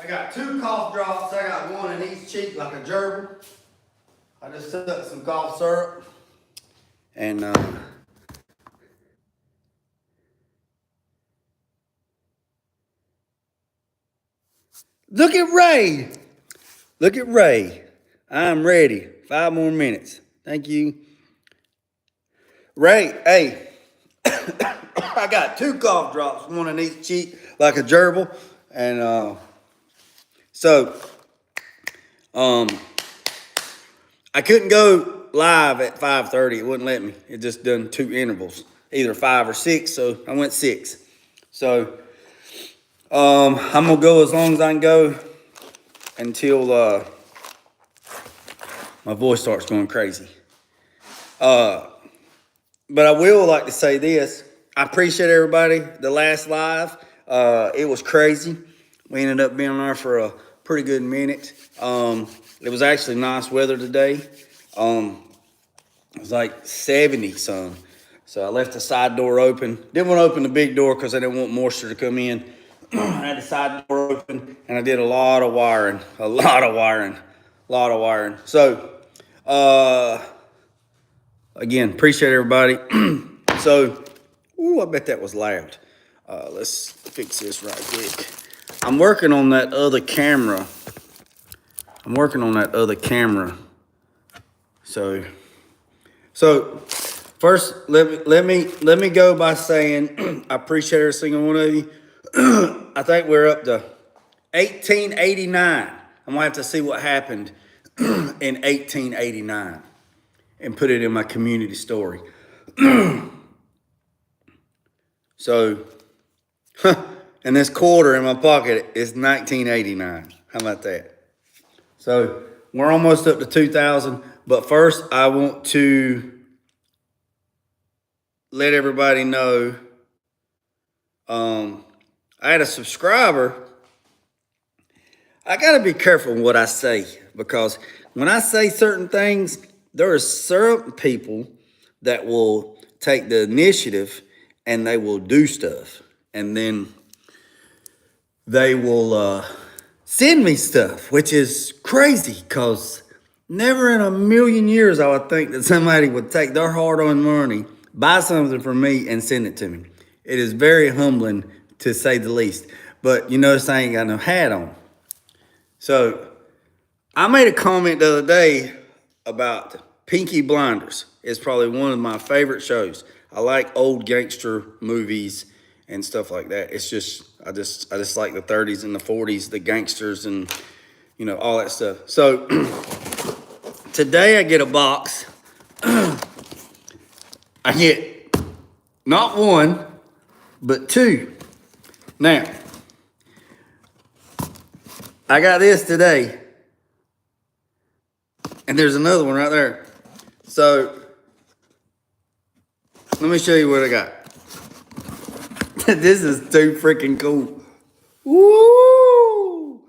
I got 2 cough drops. I got 1 in each cheek like a gerbil. I just took some cough syrup. And look at Ray. Look at Ray. I'm ready. 5 more minutes. Thank you. Ray, hey. I got 2 cough drops, 1 in each cheek like a gerbil. And I couldn't go live at 5:30. It wouldn't let me. It just done 2 intervals, either 5 or 6. So I went 6. So I'm gonna go as long as I can go until my voice starts going crazy. But I will like to say this. I appreciate everybody. The last live, it was crazy. We ended up being there for a pretty good minute. It was actually nice weather today. It was like 70 some. So I left the side door open. Didn't want to open the big door because I didn't want moisture to come in. I had the side door open and I did a lot of wiring. So, again, appreciate everybody. So, ooh, I bet that was loud. Let's fix this right quick. I'm working on that other camera. So first, let me go by saying I appreciate every single one of you. I think we're up to 1889. I'm gonna have to see what happened in 1889 and put it in my community story. So, and this quarter in my pocket is 1989. How about that? So we're almost up to 2,000. But first, I want to let everybody know I had a subscriber. I got to be careful what I say because when I say certain things, there are certain people that will take the initiative and they will do stuff. And then they will send me stuff, which is crazy because never in a million years I would think that somebody would take their hard-earned money, buy something from me, and send it to me. It is very humbling, to say the least. But you notice I ain't got no hat on. So I made a comment the other day about Peaky Blinders. It's probably one of my favorite shows. I like old gangster movies and stuff like that. It's just I just like the 30s and the 40s, the gangsters and all that stuff. So today I get a box. I get not 1, but 2. Now, I got this today. And there's another one right there. So, let me show you what I got. This is too freaking cool. Woo!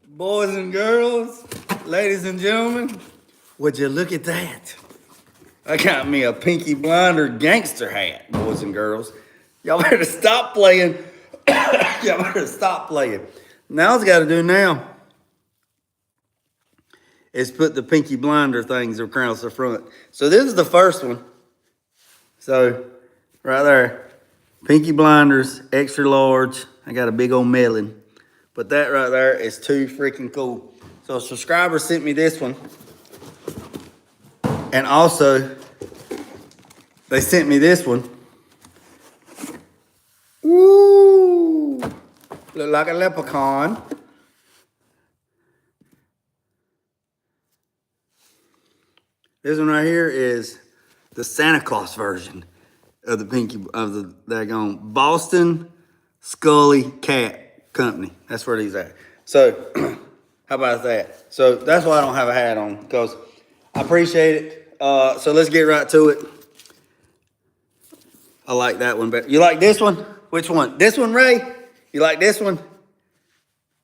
Boys and girls, ladies and gentlemen, would you look at that? I got me a Pinky Blinder gangster hat, boys and girls. Y'all better stop playing. Y'all better stop playing. Now, all I got to do now is put the Pinky Blinder things across the front. So this is the first one. So, right there. Pinky Blinders, extra large. I got a big old melon. But that right there is too freaking cool. So a subscriber sent me this one. And also, they sent me this one. Woo! Look like a leprechaun. This one right here is the Santa Claus version of the daggone Boston Scully Cat Company. That's where these at. So, how about that? So that's why I don't have a hat on, because I appreciate it. So let's get right to it. I like that one better. You like this one? Which one? This one, Ray? You like this one?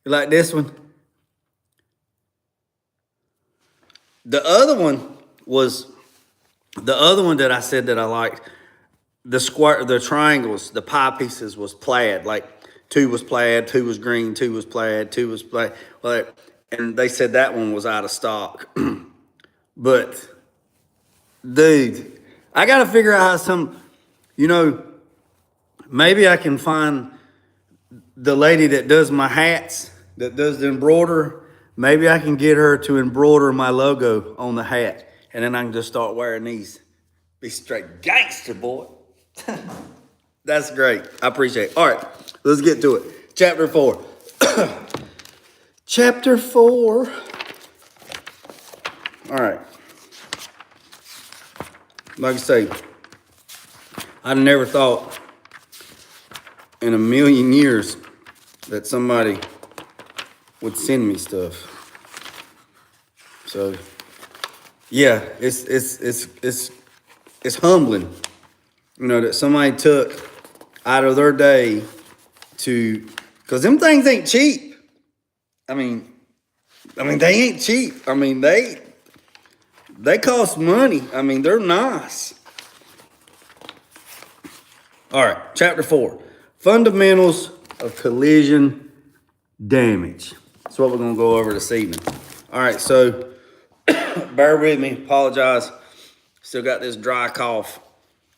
You like this one? The other one that I said that I liked, the triangles, the pie pieces was plaid, like Two was plaid, two was green, two was plaid, two was plaid. Well, and they said that one was out of stock. But, dude, I got to figure out how maybe I can find the lady that does my hats, that does the embroider. Maybe I can get her to embroider my logo on the hat. And then I can just start wearing these. Be straight gangster, boy. That's great. I appreciate it. All right, let's get to it. Chapter 4. Chapter 4. All right. Like I say, I'd never thought in a million years that somebody would send me stuff. So, yeah, it's humbling, that somebody took out of their day to, because them things ain't cheap. I mean, they ain't cheap. I mean, they cost money. I mean, they're nice. All right, chapter 4, fundamentals of collision damage. That's what we're gonna go over this evening. All right, so bear with me, apologize. Still got this dry cough.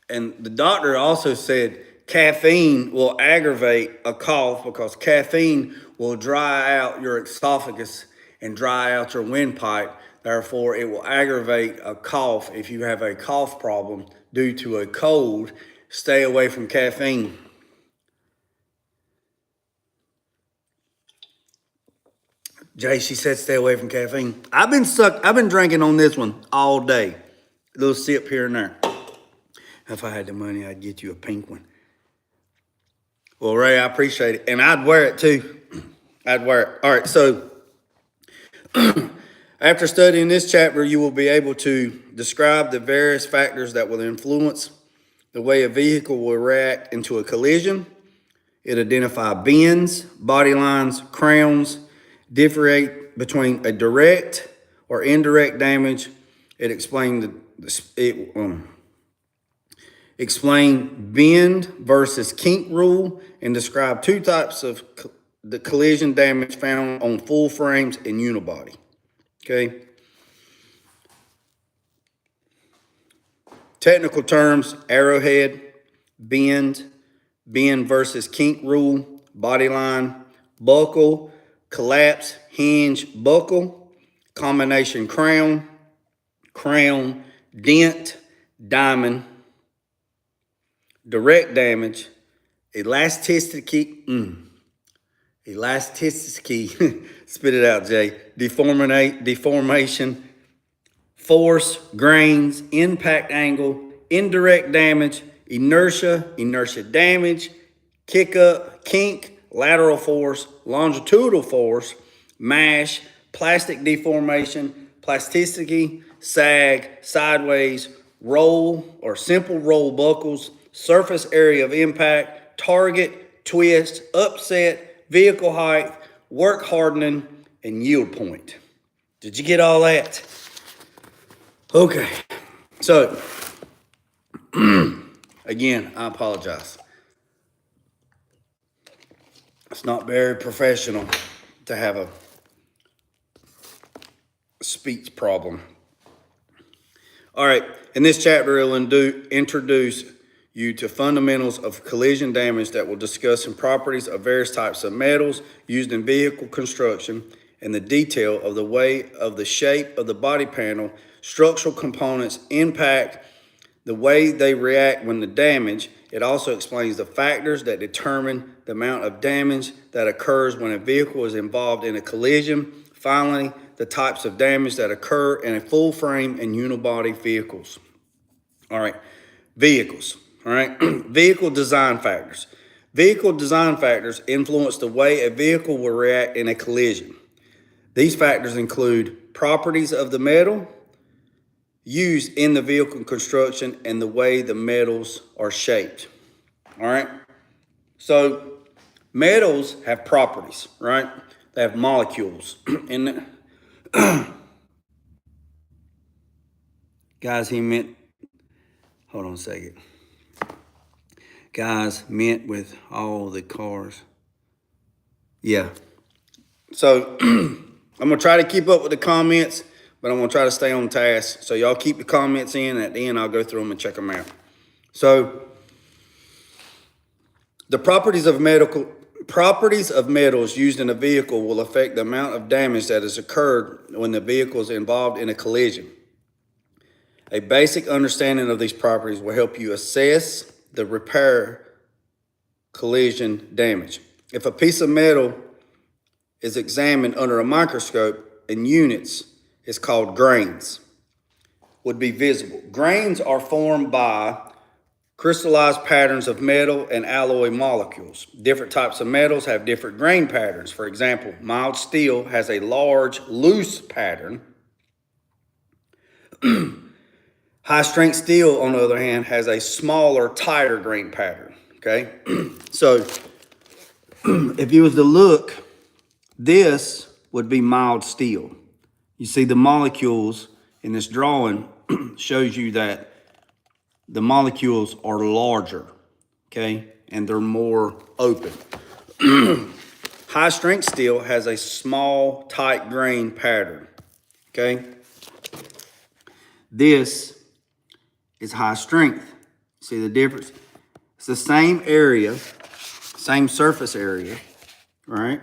And the doctor also said caffeine will aggravate a cough because caffeine will dry out your esophagus and dry out your windpipe. Therefore, it will aggravate a cough. If you have a cough problem due to a cold, stay away from caffeine. Jay, she said stay away from caffeine. I've been drinking on this one all day. A little sip here and there. If I had the money, I'd get you a pink one. Well, Ray, I appreciate it. And I'd wear it too. I'd wear it. All right, so after studying this chapter, you will be able to describe the various factors that will influence the way a vehicle will react into a collision. It identifies bends, body lines, crowns, differentiate between a direct or indirect damage. It explained explain bend versus kink rule, and describe two types of the collision damage found on full frames and unibody. Okay. Technical terms: arrowhead, bend versus kink rule, body line, buckle, collapse, hinge, buckle, combination crown, dent, diamond, direct damage, elasticity, spit it out, Jay, deformation, force, grains, impact angle, indirect damage, inertia damage, kick up, kink, lateral force, longitudinal force, mash, plastic deformation, plasticity, sag, sideways, roll or simple roll buckles, surface area of impact, target, twist, upset, vehicle height, work hardening, and yield point. Did you get all that? Okay. So, again, I apologize. It's not very professional to have a speech problem. All right. In this chapter, it'll introduce you to fundamentals of collision damage that will discuss some properties of various types of metals used in vehicle construction and the detail of the way of the shape of the body panel, structural components, impact, the way they react when the damage. It also explains the factors that determine the amount of damage that occurs when a vehicle is involved in a collision. Finally, the types of damage that occur in a full frame and unibody vehicles. All right, vehicles. All right, vehicle design factors. Vehicle design factors influence the way a vehicle will react in a collision. These factors include properties of the metal used in the vehicle construction and the way the metals are shaped. All right, so metals have properties, right? They have molecules. And guys, hold on a second. Guys, meant with all the cars. Yeah. So I'm gonna try to keep up with the comments, but I'm gonna try to stay on task. So y'all keep the comments in, and at the end I'll go through them and check them out. So the properties of metals used in a vehicle will affect the amount of damage that has occurred when the vehicle is involved in a collision. A basic understanding of these properties will help you assess the repair collision damage. If a piece of metal is examined under a microscope in units, it's called grains, would be visible. Grains are formed by crystallized patterns of metal and alloy molecules. Different types of metals have different grain patterns. For example, mild steel has a large, loose pattern. High-strength steel, on the other hand, has a smaller, tighter grain pattern, okay? So if you was to look, this would be mild steel. You see the molecules in this drawing shows you that the molecules are larger, okay? And they're more open. High strength steel has a small, tight grain pattern, okay? This is high strength. See the difference? It's the same area, same surface area, right?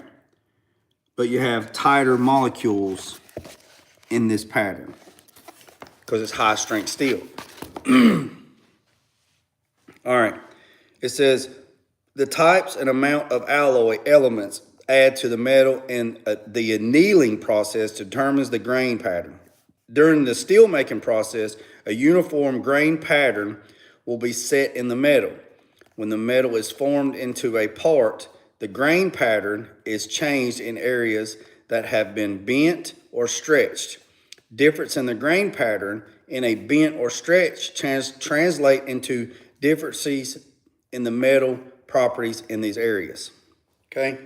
But you have tighter molecules in this pattern because it's high strength steel. All right, it says the types and amount of alloy elements add to the metal and the annealing process determines the grain pattern. During the steel making process, a uniform grain pattern will be set in the metal. When the metal is formed into a part, the grain pattern is changed in areas that have been bent or stretched. Difference in the grain pattern in a bent or stretched translate into differences in the metal properties in these areas, okay?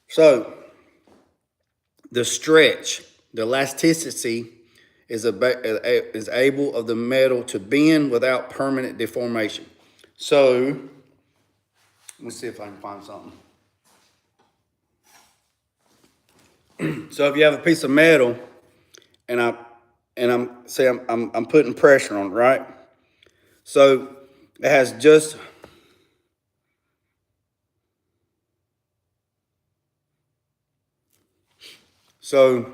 So the stretch, the elasticity is able of the metal to bend without permanent deformation. So let me see if I can find something. So if you have a piece of metal and I'm putting pressure on it, right? So it has just so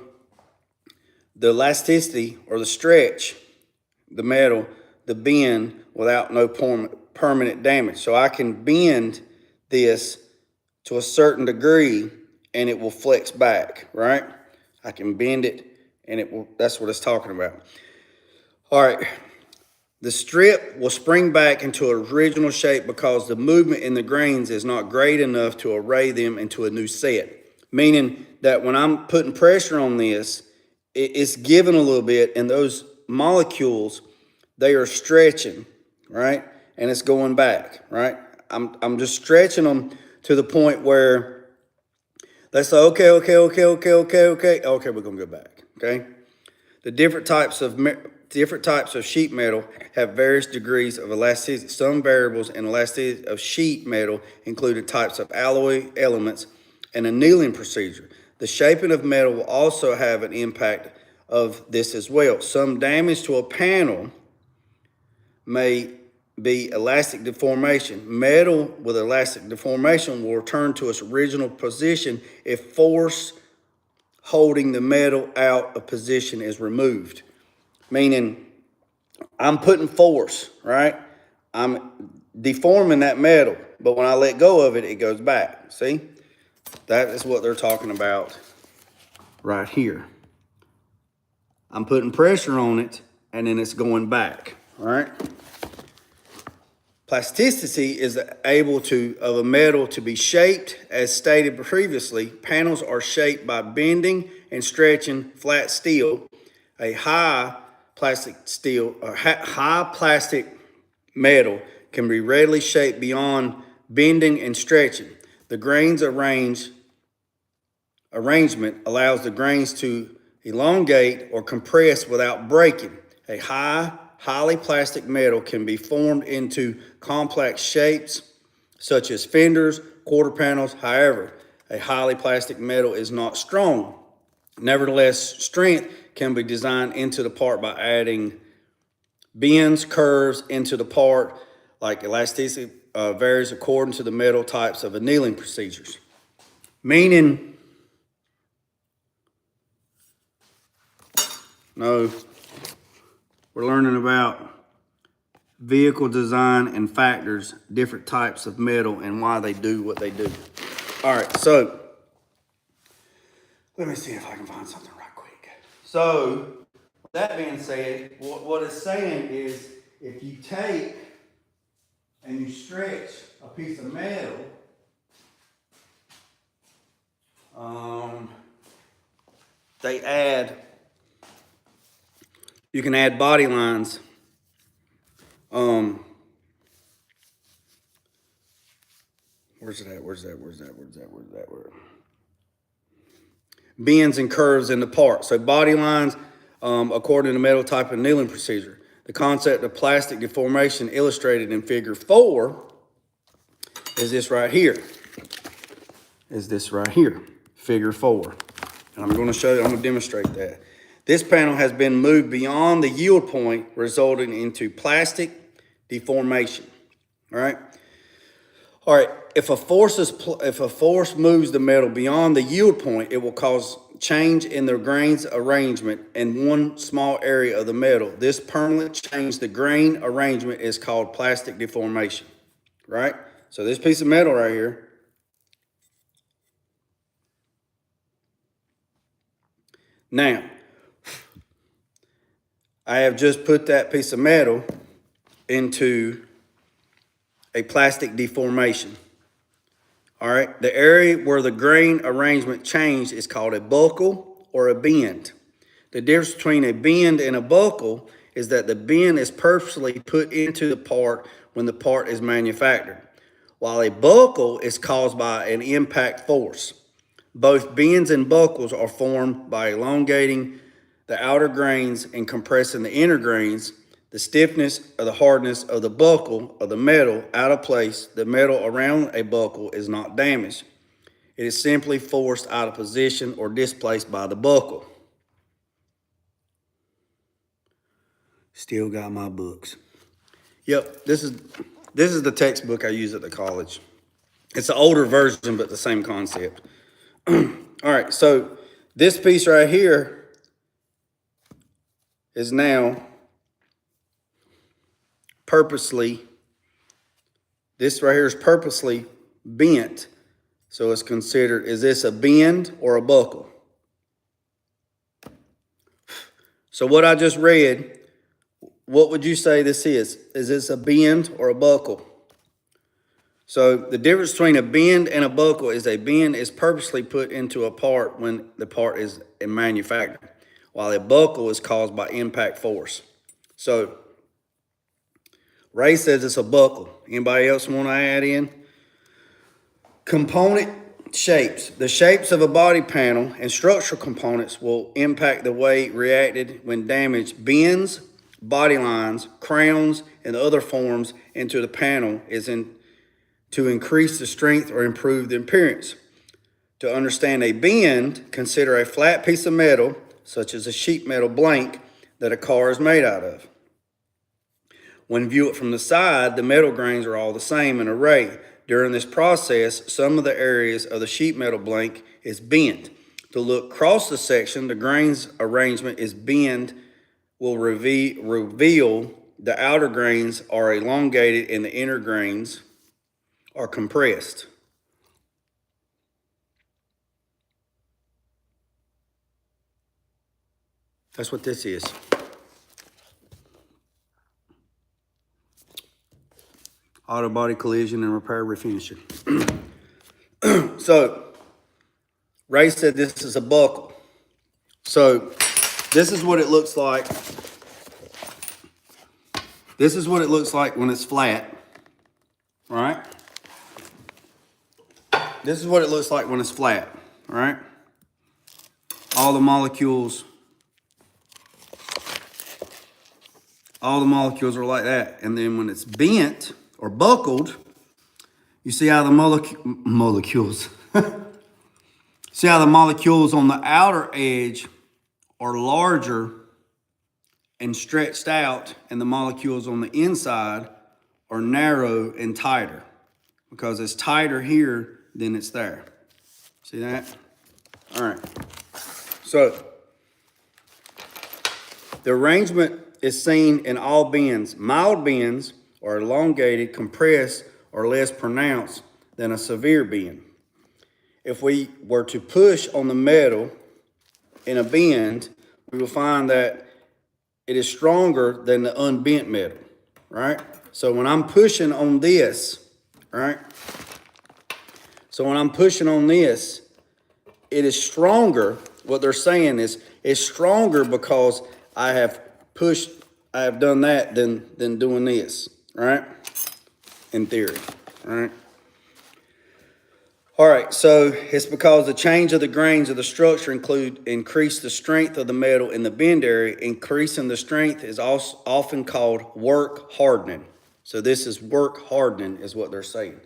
the elasticity or the stretch, the metal, the bend without no permanent damage. So I can bend this to a certain degree and it will flex back, right? I can bend it and it will, that's what it's talking about. All right. The strip will spring back into original shape because the movement in the grains is not great enough to array them into a new set. Meaning that when I'm putting pressure on this, it's giving a little bit and those molecules, they are stretching, right? And it's going back, right? I'm just stretching them to the point where they say, okay, we're gonna go back, okay? The different types of sheet metal have various degrees of elasticity. Some variables in elasticity of sheet metal include types of alloy elements and annealing procedure. The shaping of metal will also have an impact of this as well. Some damage to a panel may be elastic deformation. Metal with elastic deformation will return to its original position if force holding the metal out of position is removed. Meaning, I'm putting force, right? I'm deforming that metal, but when I let go of it, it goes back. See? That is what they're talking about right here. I'm putting pressure on it, and then it's going back, all right? Plasticity is able of a metal to be shaped. As stated previously, panels are shaped by bending and stretching flat steel. A high plastic metal can be readily shaped beyond bending and stretching. The grains arrangement allows the grains to elongate or compress without breaking. A highly plastic metal can be formed into complex shapes such as fenders, quarter panels. However, a highly plastic metal is not strong. Nevertheless, strength can be designed into the part by adding bends, curves into the part, like elasticity varies according to the metal types of annealing procedures. Meaning, no, we're learning about vehicle design and factors, different types of metal and why they do what they do. All right, so let me see if I can find something right quick. So, that being said, what it's saying is if you take and you stretch a piece of metal, you can add body lines. Where's it at? Where's that? Bends and curves in the part. So body lines, according to the metal type annealing procedure. The concept of plastic deformation illustrated in figure 4 is this right here. Figure 4. And I'm going to demonstrate that. This panel has been moved beyond the yield point, resulting into plastic deformation. All right. All right. If a force moves the metal beyond the yield point, it will cause change in the grain's arrangement in one small area of the metal. This permanent change, the grain arrangement, is called plastic deformation. Right. So this piece of metal right here. Now, I have just put that piece of metal into a plastic deformation. All right, the area where the grain arrangement changed is called a buckle or a bend. The difference between a bend and a buckle is that the bend is purposely put into the part when the part is manufactured, while a buckle is caused by an impact force. Both bends and buckles are formed by elongating the outer grains and compressing the inner grains. The stiffness or the hardness of the buckle of the metal out of place, the metal around a buckle is not damaged. It is simply forced out of position or displaced by the buckle. Still got my books. Yep, this is the textbook I use at the college. It's an older version, but the same concept. All right, so this piece right here is now this right here is purposely bent. So it's considered, is this a bend or a buckle? So what I just read, what would you say this is? Is this a bend or a buckle? So the difference between a bend and a buckle is a bend is purposely put into a part when the part is manufactured, while a buckle is caused by impact force. So Ray says it's a buckle. Anybody else want to add in? Component shapes. The shapes of a body panel and structural components will impact the way reacted when damaged. Bends, body lines, crowns, and other forms into the panel to increase the strength or improve the appearance. To understand a bend, consider a flat piece of metal, such as a sheet metal blank, that a car is made out of. When viewed from the side, the metal grains are all the same in array. During this process, some of the areas of the sheet metal blank is bent. To look across the section, the grains arrangement is bent will reveal the outer grains are elongated and the inner grains are compressed. That's what this is. Autobody collision and repair refinishing. So, Ray said this is a buckle. So, this is what it looks like. This is what it looks like when it's flat. All right? This is what it looks like when it's flat. All right? All the molecules are like that. And then when it's bent or buckled, you see how the molecules, See how the molecules on the outer edge are larger and stretched out, and the molecules on the inside are narrow and tighter, because it's tighter here than it's there. See that? All right. So the arrangement is seen in all bends. Mild bends are elongated, compressed, or less pronounced than a severe bend. If we were to push on the metal in a bend, we will find that it is stronger than the unbent metal, right? So when I'm pushing on this, right? So when I'm pushing on this, it is stronger. What they're saying is it's stronger because I have done that than doing this, right? In theory, right? All right, so it's because the change of the grains of the structure increase the strength of the metal in the bend area. Increasing the strength is also often called work hardening. So this is work hardening is what they're saying.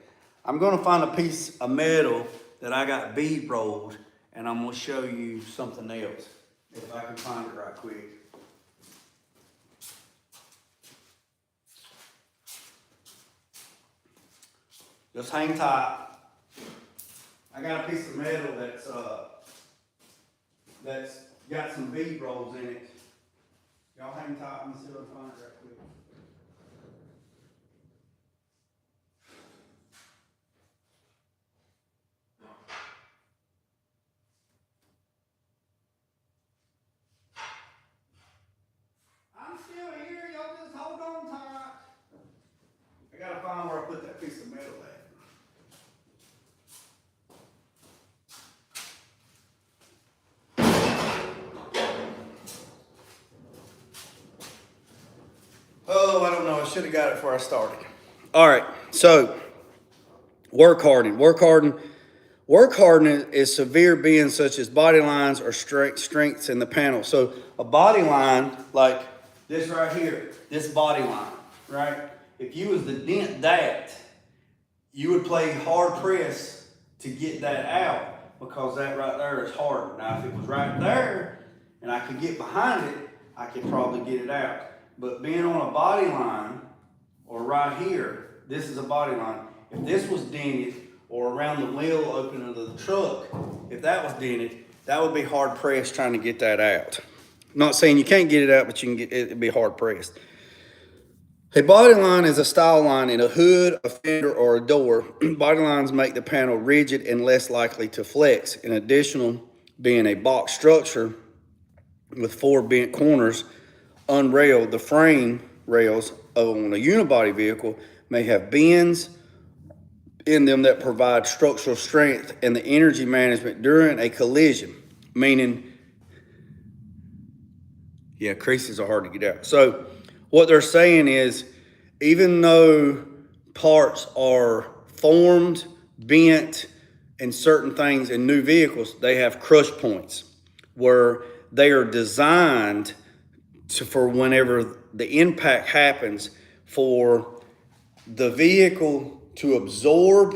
I'm gonna find a piece of metal that I got bead rolled, and I'm gonna show you something else, if I can find it right quick. Just hang tight. I got a piece of metal that's got some bead rolls in it. Y'all hang tight. Let me see if I can find it right quick. I'm still here. Y'all just hold on tight. I gotta find where I put that piece of metal at. Oh, I don't know. I should have got it before I started. All right. So, work hardening. Work hardening is severe bends such as body lines or strengths in the panel. So, a body line like this right here, this body line, right? If you was to dent that, you would play hard press to get that out, because that right there is hard. Now, if it was right there and I could get behind it, I could probably get it out. But being on a body line, or right here, this is a body line. If this was dented, or around the wheel opening of the truck, if that was dented, that would be hard pressed trying to get that out. I'm not saying you can't get it out, but you can get it'd be hard pressed. A body line is a style line in a hood, a fender, or a door. Body lines make the panel rigid and less likely to flex. In addition, being a box structure with 4 bent corners, unrailed, the frame rails on a unibody vehicle may have bends in them that provide structural strength and the energy management during a collision, meaning, yeah, creases are hard to get out. So what they're saying is, even though parts are formed, bent, and certain things in new vehicles, they have crush points where they are designed for whenever the impact happens, for the vehicle to absorb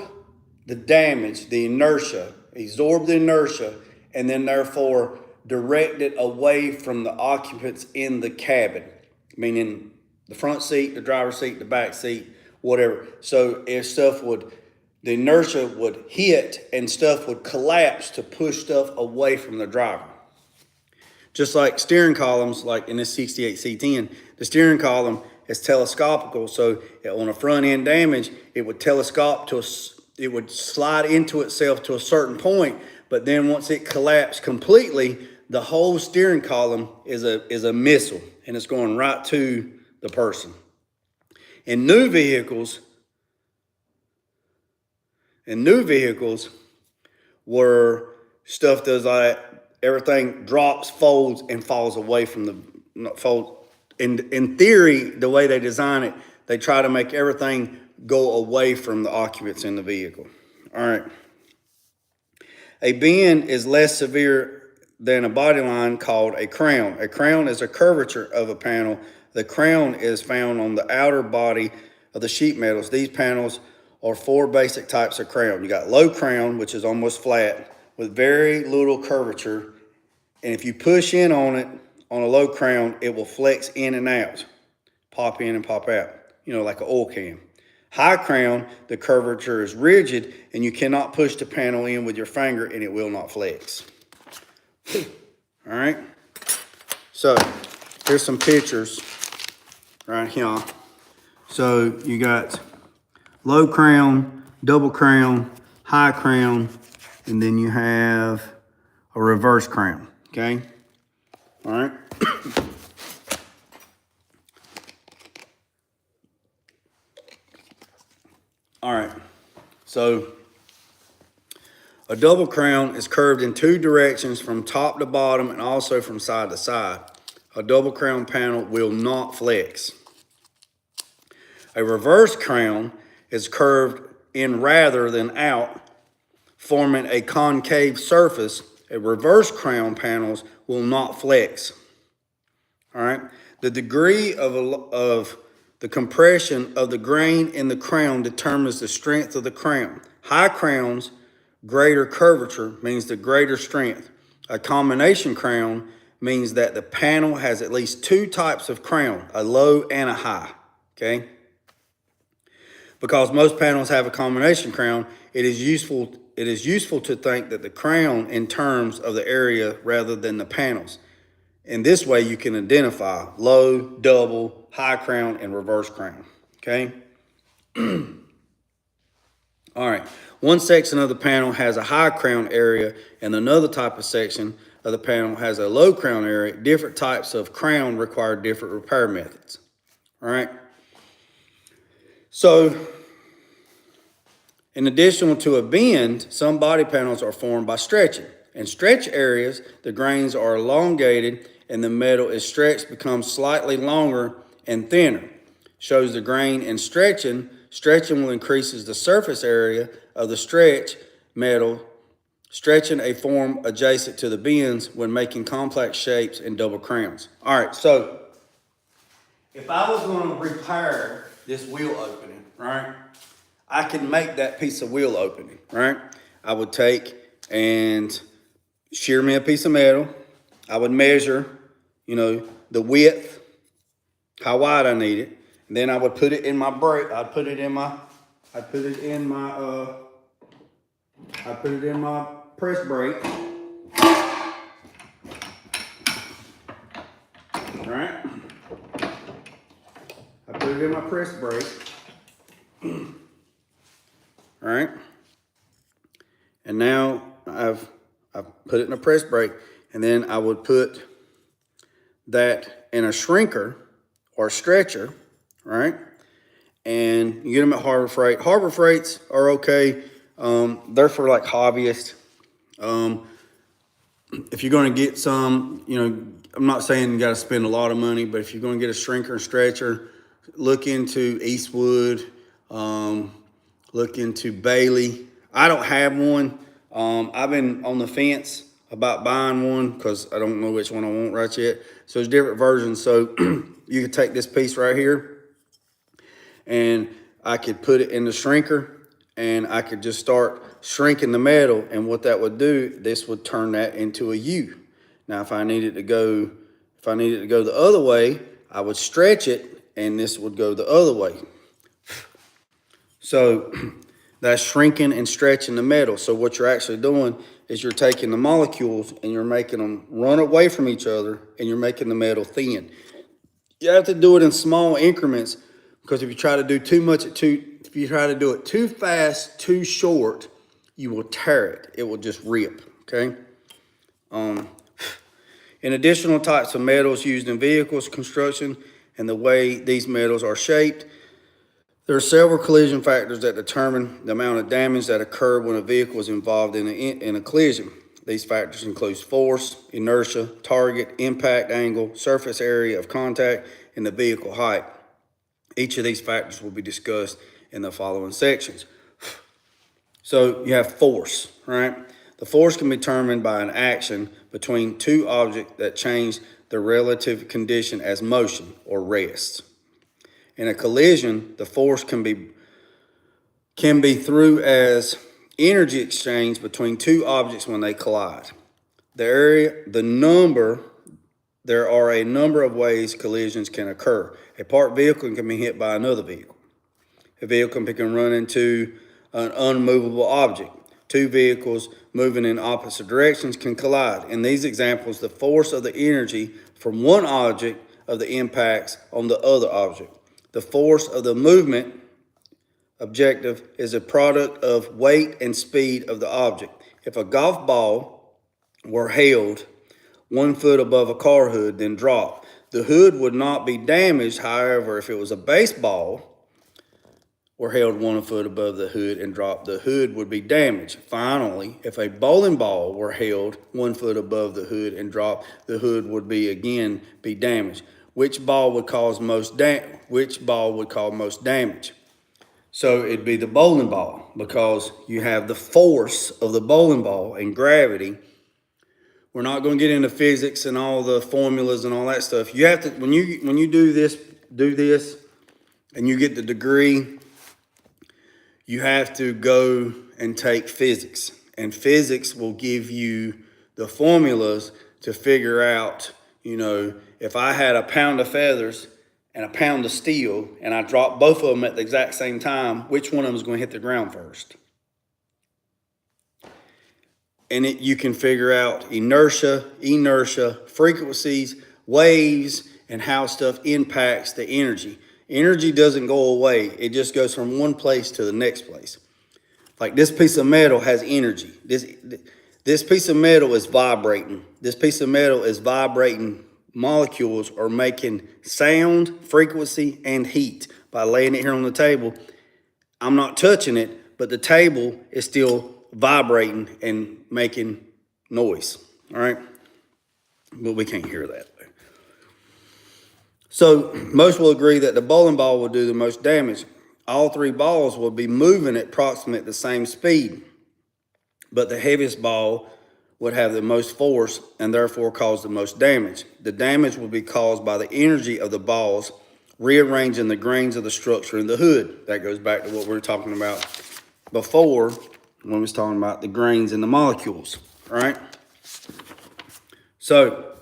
the damage, the inertia, and then therefore direct it away from the occupants in the cabin, meaning the front seat, the driver's seat, the back seat, whatever. So if the inertia would hit and stuff would collapse to push stuff away from the driver. Just like steering columns, like in this 68 C10, the steering column is telescopical. So on a front end damage, it would it would slide into itself to a certain point. But then once it collapsed completely, the whole steering column is a missile, and it's going right to the person. In new vehicles, where stuff does like everything drops, folds, and falls away from in theory, the way they design it, they try to make everything go away from the occupants in the vehicle. All right. A bend is less severe than a body line called a crown. A crown is a curvature of a panel. The crown is found on the outer body of the sheet metals. These panels are 4 basic types of crown. You got low crown, which is almost flat, with very little curvature. And if you push in on it on a low crown, it will flex in and out, pop in and pop out, like an oil can. High crown, the curvature is rigid and you cannot push the panel in with your finger and it will not flex. All right. So here's some pictures right here. So you got low crown, double crown, high crown, and then you have a reverse crown, okay? All right. All right, so a double crown is curved in two directions from top to bottom and also from side to side. A double crown panel will not flex. A reverse crown is curved in rather than out, forming a concave surface. A reverse crown panels will not flex. All right, the degree of the compression of the grain in the crown determines the strength of the crown. High crowns, greater curvature means the greater strength. A combination crown means that the panel has at least two types of crown, a low and a high, okay? Because most panels have a combination crown, it is useful to think that the crown in terms of the area rather than the panels. In this way, you can identify low, double, high crown, and reverse crown, okay? All right, one section of the panel has a high crown area and another type of section of the panel has a low crown area. Different types of crown require different repair methods, all right? So, in addition to a bend, some body panels are formed by stretching. In stretch areas, the grains are elongated and the metal is stretched, becomes slightly longer and thinner. Shows the grain in stretching. Stretching will increases the surface area of the stretch metal, stretching a form adjacent to the bends when making complex shapes and double crowns. All right, so if I was going to repair this wheel opening, right, I can make that piece of wheel opening, right? I would take and shear me a piece of metal. I would measure, the width, how wide I need it. And then I would put it in my brake. I'd put it in my press brake. Right? I put it in my press brake. All right. And now I've put it in a press brake, and then I would put that in a shrinker or stretcher, right? And you get them at Harbor Freight. Harbor Freights are okay. They're for like hobbyists. If you're going to get some, I'm not saying you got to spend a lot of money, but if you're going to get a shrinker and stretcher, look into Eastwood, look into Bailey. I don't have one. I've been on the fence about buying one because I don't know which one I want right yet. So there's different versions. So you could take this piece right here and I could put it in the shrinker and I could just start shrinking the metal. And what that would do, this would turn that into a U. Now, if I needed to go the other way, I would stretch it and this would go the other way. So that's shrinking and stretching the metal. So what you're actually doing is you're taking the molecules and you're making them run away from each other and you're making the metal thin. You have to do it in small increments because if you try to do too much, if you try to do it too fast, too short, you will tear it. It will just rip, okay? In additional types of metals used in vehicles, construction, and the way these metals are shaped, there are several collision factors that determine the amount of damage that occur when a vehicle is involved in a collision. These factors include force, inertia, target, impact angle, surface area of contact, and the vehicle height. Each of these factors will be discussed in the following sections. So you have force, right? The force can be determined by an action between two objects that change their relative condition as motion or rest. In a collision, the force can be through as energy exchange between two objects when they collide. There are a number of ways collisions can occur. A parked vehicle can be hit by another vehicle. A vehicle can run into an unmovable object. Two vehicles moving in opposite directions can collide. In these examples, the force of the energy from one object of the impacts on the other object. The force of the movement objective is a product of weight and speed of the object. If a golf ball were held 1 foot above a car hood, then dropped, the hood would not be damaged. However, if it was a baseball were held 1 foot above the hood and dropped, the hood would be damaged. Finally, if a bowling ball were held 1 foot above the hood and dropped, the hood would be damaged. Which ball would cause most damage? So it'd be the bowling ball, because you have the force of the bowling ball and gravity. We're not going to get into physics and all the formulas and all that stuff. You have to, when you do this, and you get the degree, you have to go and take physics. And physics will give you the formulas to figure out, if I had a pound of feathers and a pound of steel, and I dropped both of them at the exact same time, which one of them is going to hit the ground first? And you can figure out inertia, frequencies, waves, and how stuff impacts the energy. Energy doesn't go away. It just goes from one place to the next place. Like this piece of metal has energy. This piece of metal is vibrating. This piece of metal is vibrating. Molecules are making sound, frequency, and heat by laying it here on the table. I'm not touching it, but the table is still vibrating and making noise, all right? But we can't hear that. So most will agree that the bowling ball will do the most damage. All three balls will be moving at approximately the same speed, but the heaviest ball would have the most force and therefore cause the most damage. The damage will be caused by the energy of the balls rearranging the grains of the structure in the hood. That goes back to what we were talking about before when we was talking about the grains and the molecules, right? So,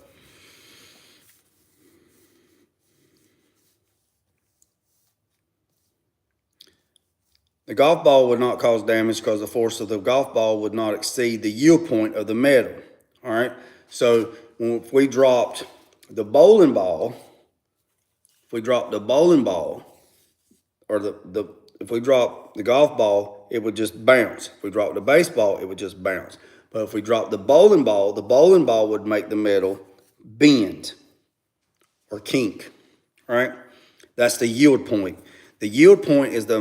the golf ball would not cause damage because the force of the golf ball would not exceed the yield point of the metal, all right? So, if we dropped the bowling ball, or if we drop the golf ball, it would just bounce. If we drop the baseball, it would just bounce. But if we drop the bowling ball would make the metal bend or kink, all right? That's the yield point. The yield point is the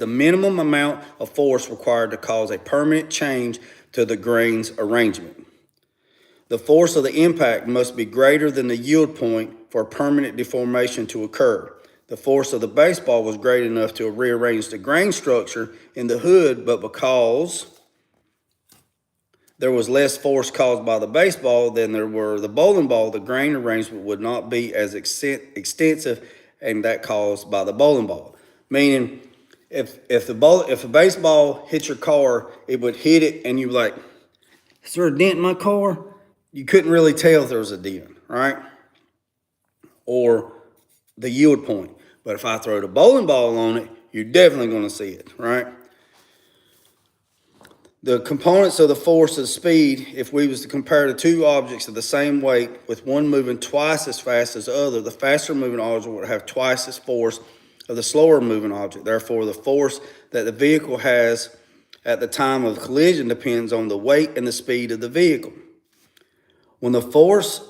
minimum amount of force required to cause a permanent change to the grain's arrangement. The force of the impact must be greater than the yield point for permanent deformation to occur. The force of the baseball was great enough to rearrange the grain structure in the hood, but because there was less force caused by the baseball than there were the bowling ball, the grain arrangement would not be as extensive, and that caused by the bowling ball. Meaning, if a baseball hit your car, it would hit it, and you're like, "Is there a dent in my car?" You couldn't really tell if there was a dent, right? Or the yield point. But if I throw the bowling ball on it, you're definitely going to see it, right? The components of the force of speed, if we was to compare the two objects of the same weight, with one moving twice as fast as the other, the faster moving object would have twice as force of the slower moving object. Therefore, the force that the vehicle has at the time of collision depends on the weight and the speed of the vehicle. When the force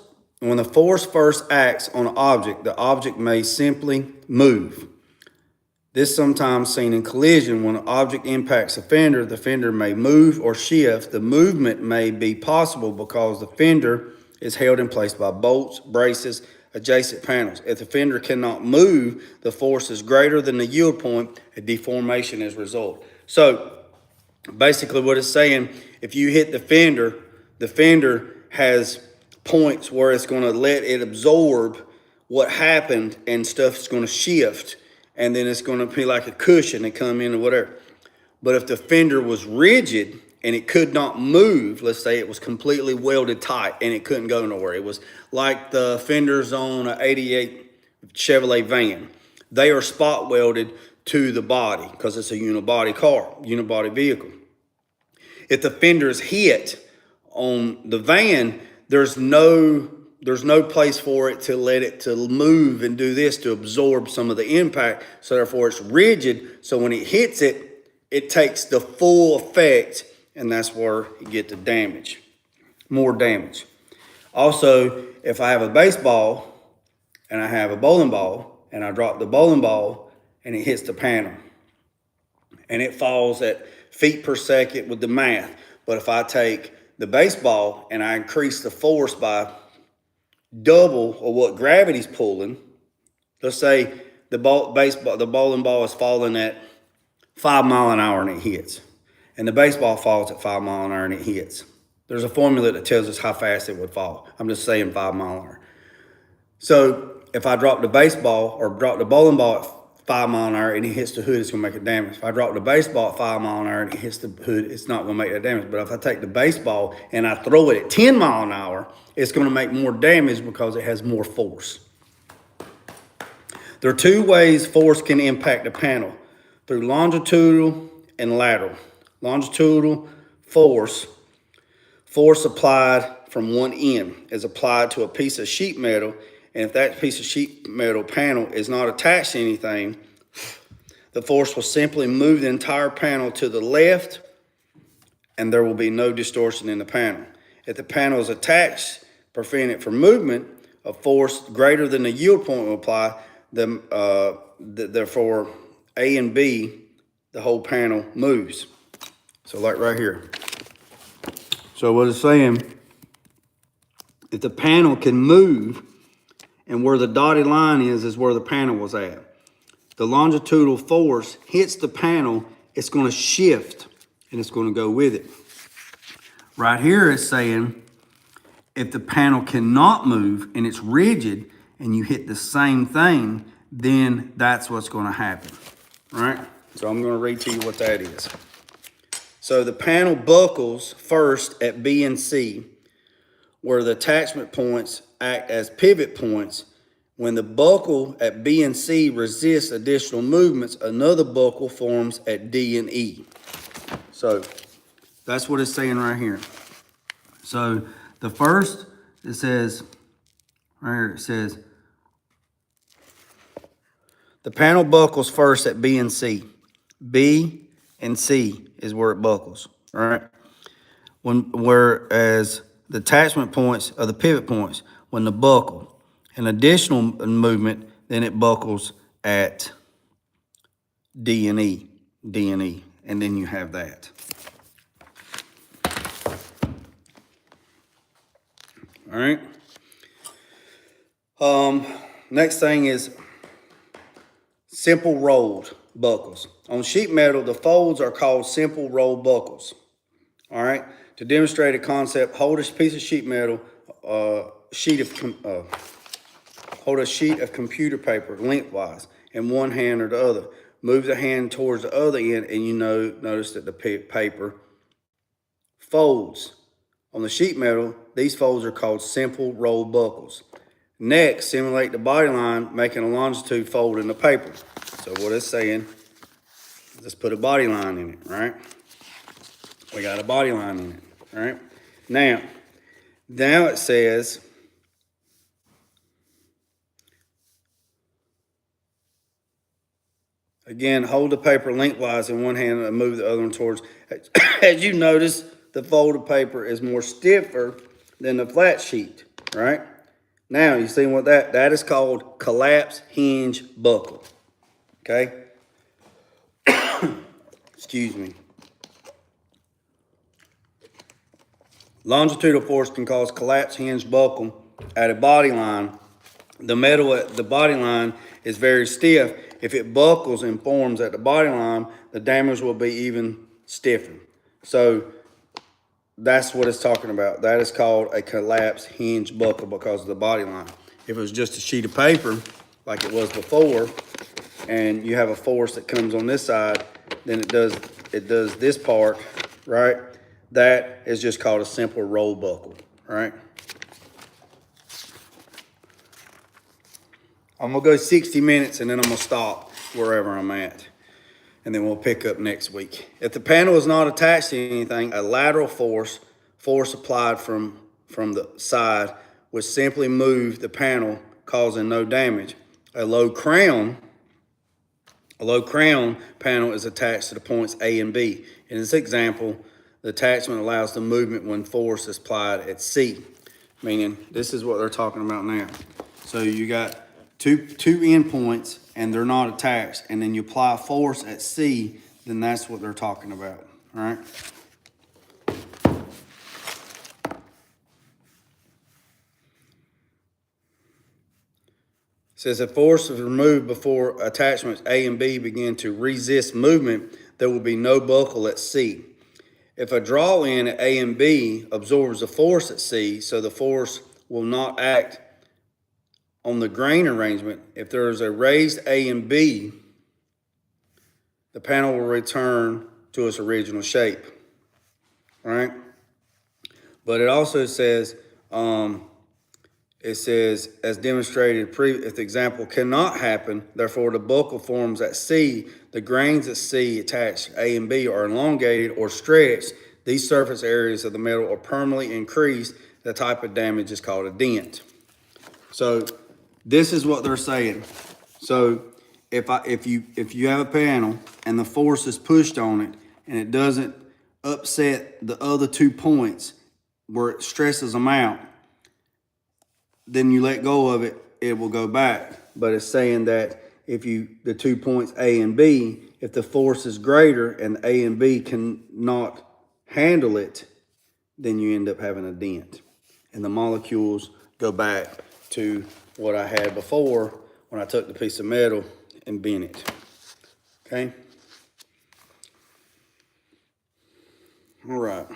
first acts on an object, the object may simply move. This is sometimes seen in collision. When an object impacts a fender, the fender may move or shift. The movement may be possible because the fender is held in place by bolts, braces, adjacent panels. If the fender cannot move, the force is greater than the yield point, a deformation is result. So basically what it's saying, if you hit the fender has points where it's going to let it absorb what happened, and stuff's going to shift, and then it's going to be like a cushion and come in or whatever. But if the fender was rigid and it could not move, let's say it was completely welded tight and it couldn't go nowhere. It was like the fenders on an 88 Chevrolet van. They are spot welded to the body because it's a unibody car, unibody vehicle. If the fenders hit on the van, there's no place for it to let it to move and do this to absorb some of the impact. So therefore it's rigid. So when it hits it, it takes the full effect, and that's where you get the damage, more damage. Also, if I have a baseball and I have a bowling ball and I drop the bowling ball and it hits the panel and it falls at feet per second with the math. But if I take the baseball and I increase the force by double of what gravity's pulling, let's say the bowling ball is falling at 5 miles an hour and it hits, and the baseball falls at 5 miles an hour and it hits. There's a formula that tells us how fast it would fall. I'm just saying 5 miles an hour. So if I drop the baseball or drop the bowling ball at 5 miles an hour and it hits the hood, it's gonna make a damage. If I drop the baseball at 5 miles an hour and it hits the hood, it's not gonna make that damage. But if I take the baseball and I throw it at 10 miles an hour, it's gonna make more damage because it has more force. There are two ways force can impact the panel: through longitudinal and lateral. Longitudinal force applied from one end is applied to a piece of sheet metal, and if that piece of sheet metal panel is not attached to anything, the force will simply move the entire panel to the left, and there will be no distortion in the panel. If the panel is attached, prevent it from movement, a force greater than the yield point will apply. Therefore, A and B, the whole panel moves. So like right here. So what it's saying, if the panel can move and where the dotted line is where the panel was at, the longitudinal force hits the panel, it's going to shift and it's going to go with it. Right here it's saying if the panel cannot move and it's rigid and you hit the same thing, then that's what's going to happen, right? So I'm going to read to you what that is. So the panel buckles first at B and C, where the attachment points act as pivot points. When the buckle at B and C resists additional movements, another buckle forms at D and E. So that's what it's saying right here. So the first, it says, right here, it says, the panel buckles first at B and C. B and C is where it buckles, all right? Whereas the attachment points are the pivot points when the buckle. An additional movement, then it buckles at D and E, and then you have that. All right. Next thing is simple rolled buckles. On sheet metal, the folds are called simple rolled buckles. All right. To demonstrate a concept, hold a piece of sheet metal, hold a sheet of computer paper lengthwise in one hand or the other. Move the hand towards the other end, and you notice that the paper folds. On the sheet metal, these folds are called simple rolled buckles. Next, simulate the body line, making a longitude fold in the paper. So what it's saying, let's put a body line in it, right? We got a body line in it, right? Now it says, again, hold the paper lengthwise in one hand and move the other one towards. As you notice, the folded paper is more stiffer than the flat sheet, right? Now, you see what that is called? Collapse hinge buckle, okay? Excuse me. Longitudinal force can cause collapse hinge buckle at a body line. The metal at the body line is very stiff. If it buckles and forms at the body line, the damage will be even stiffer. So that's what it's talking about. That is called a collapse hinge buckle because of the body line. If it was just a sheet of paper, like it was before, and you have a force that comes on this side then it does this part, right? That is just called a simple roll buckle, right? I'm gonna go 60 minutes and then I'm gonna stop wherever I'm at. And then we'll pick up next week. If the panel is not attached to anything, a lateral force applied from the side would simply move the panel, causing no damage. A low crown panel is attached to the points A and B. In this example, the attachment allows the movement when force is applied at C, meaning this is what they're talking about now. So you got two endpoints and they're not attached, and then you apply force at C, then that's what they're talking about, all right? It says if force is removed before attachments A and B begin to resist movement, there will be no buckle at C. If a draw-in at A and B absorbs the force at C, so the force will not act on the grain arrangement, if there is a raised A and B, the panel will return to its original shape, all right? But it also says, as demonstrated, if the example cannot happen, therefore the buckle forms at C, the grains at C attached A and B are elongated or stretched. These surface areas of the metal are permanently increased. The type of damage is called a dent. So this is what they're saying. So if you have a panel and the force is pushed on it and it doesn't upset the other 2 points where it stresses them out, then you let go of it, it will go back. But it's saying that if the 2 points A and B, if the force is greater and A and B cannot handle it, then you end up having a dent. And the molecules go back to what I had before when I took the piece of metal and bent it, okay? All right.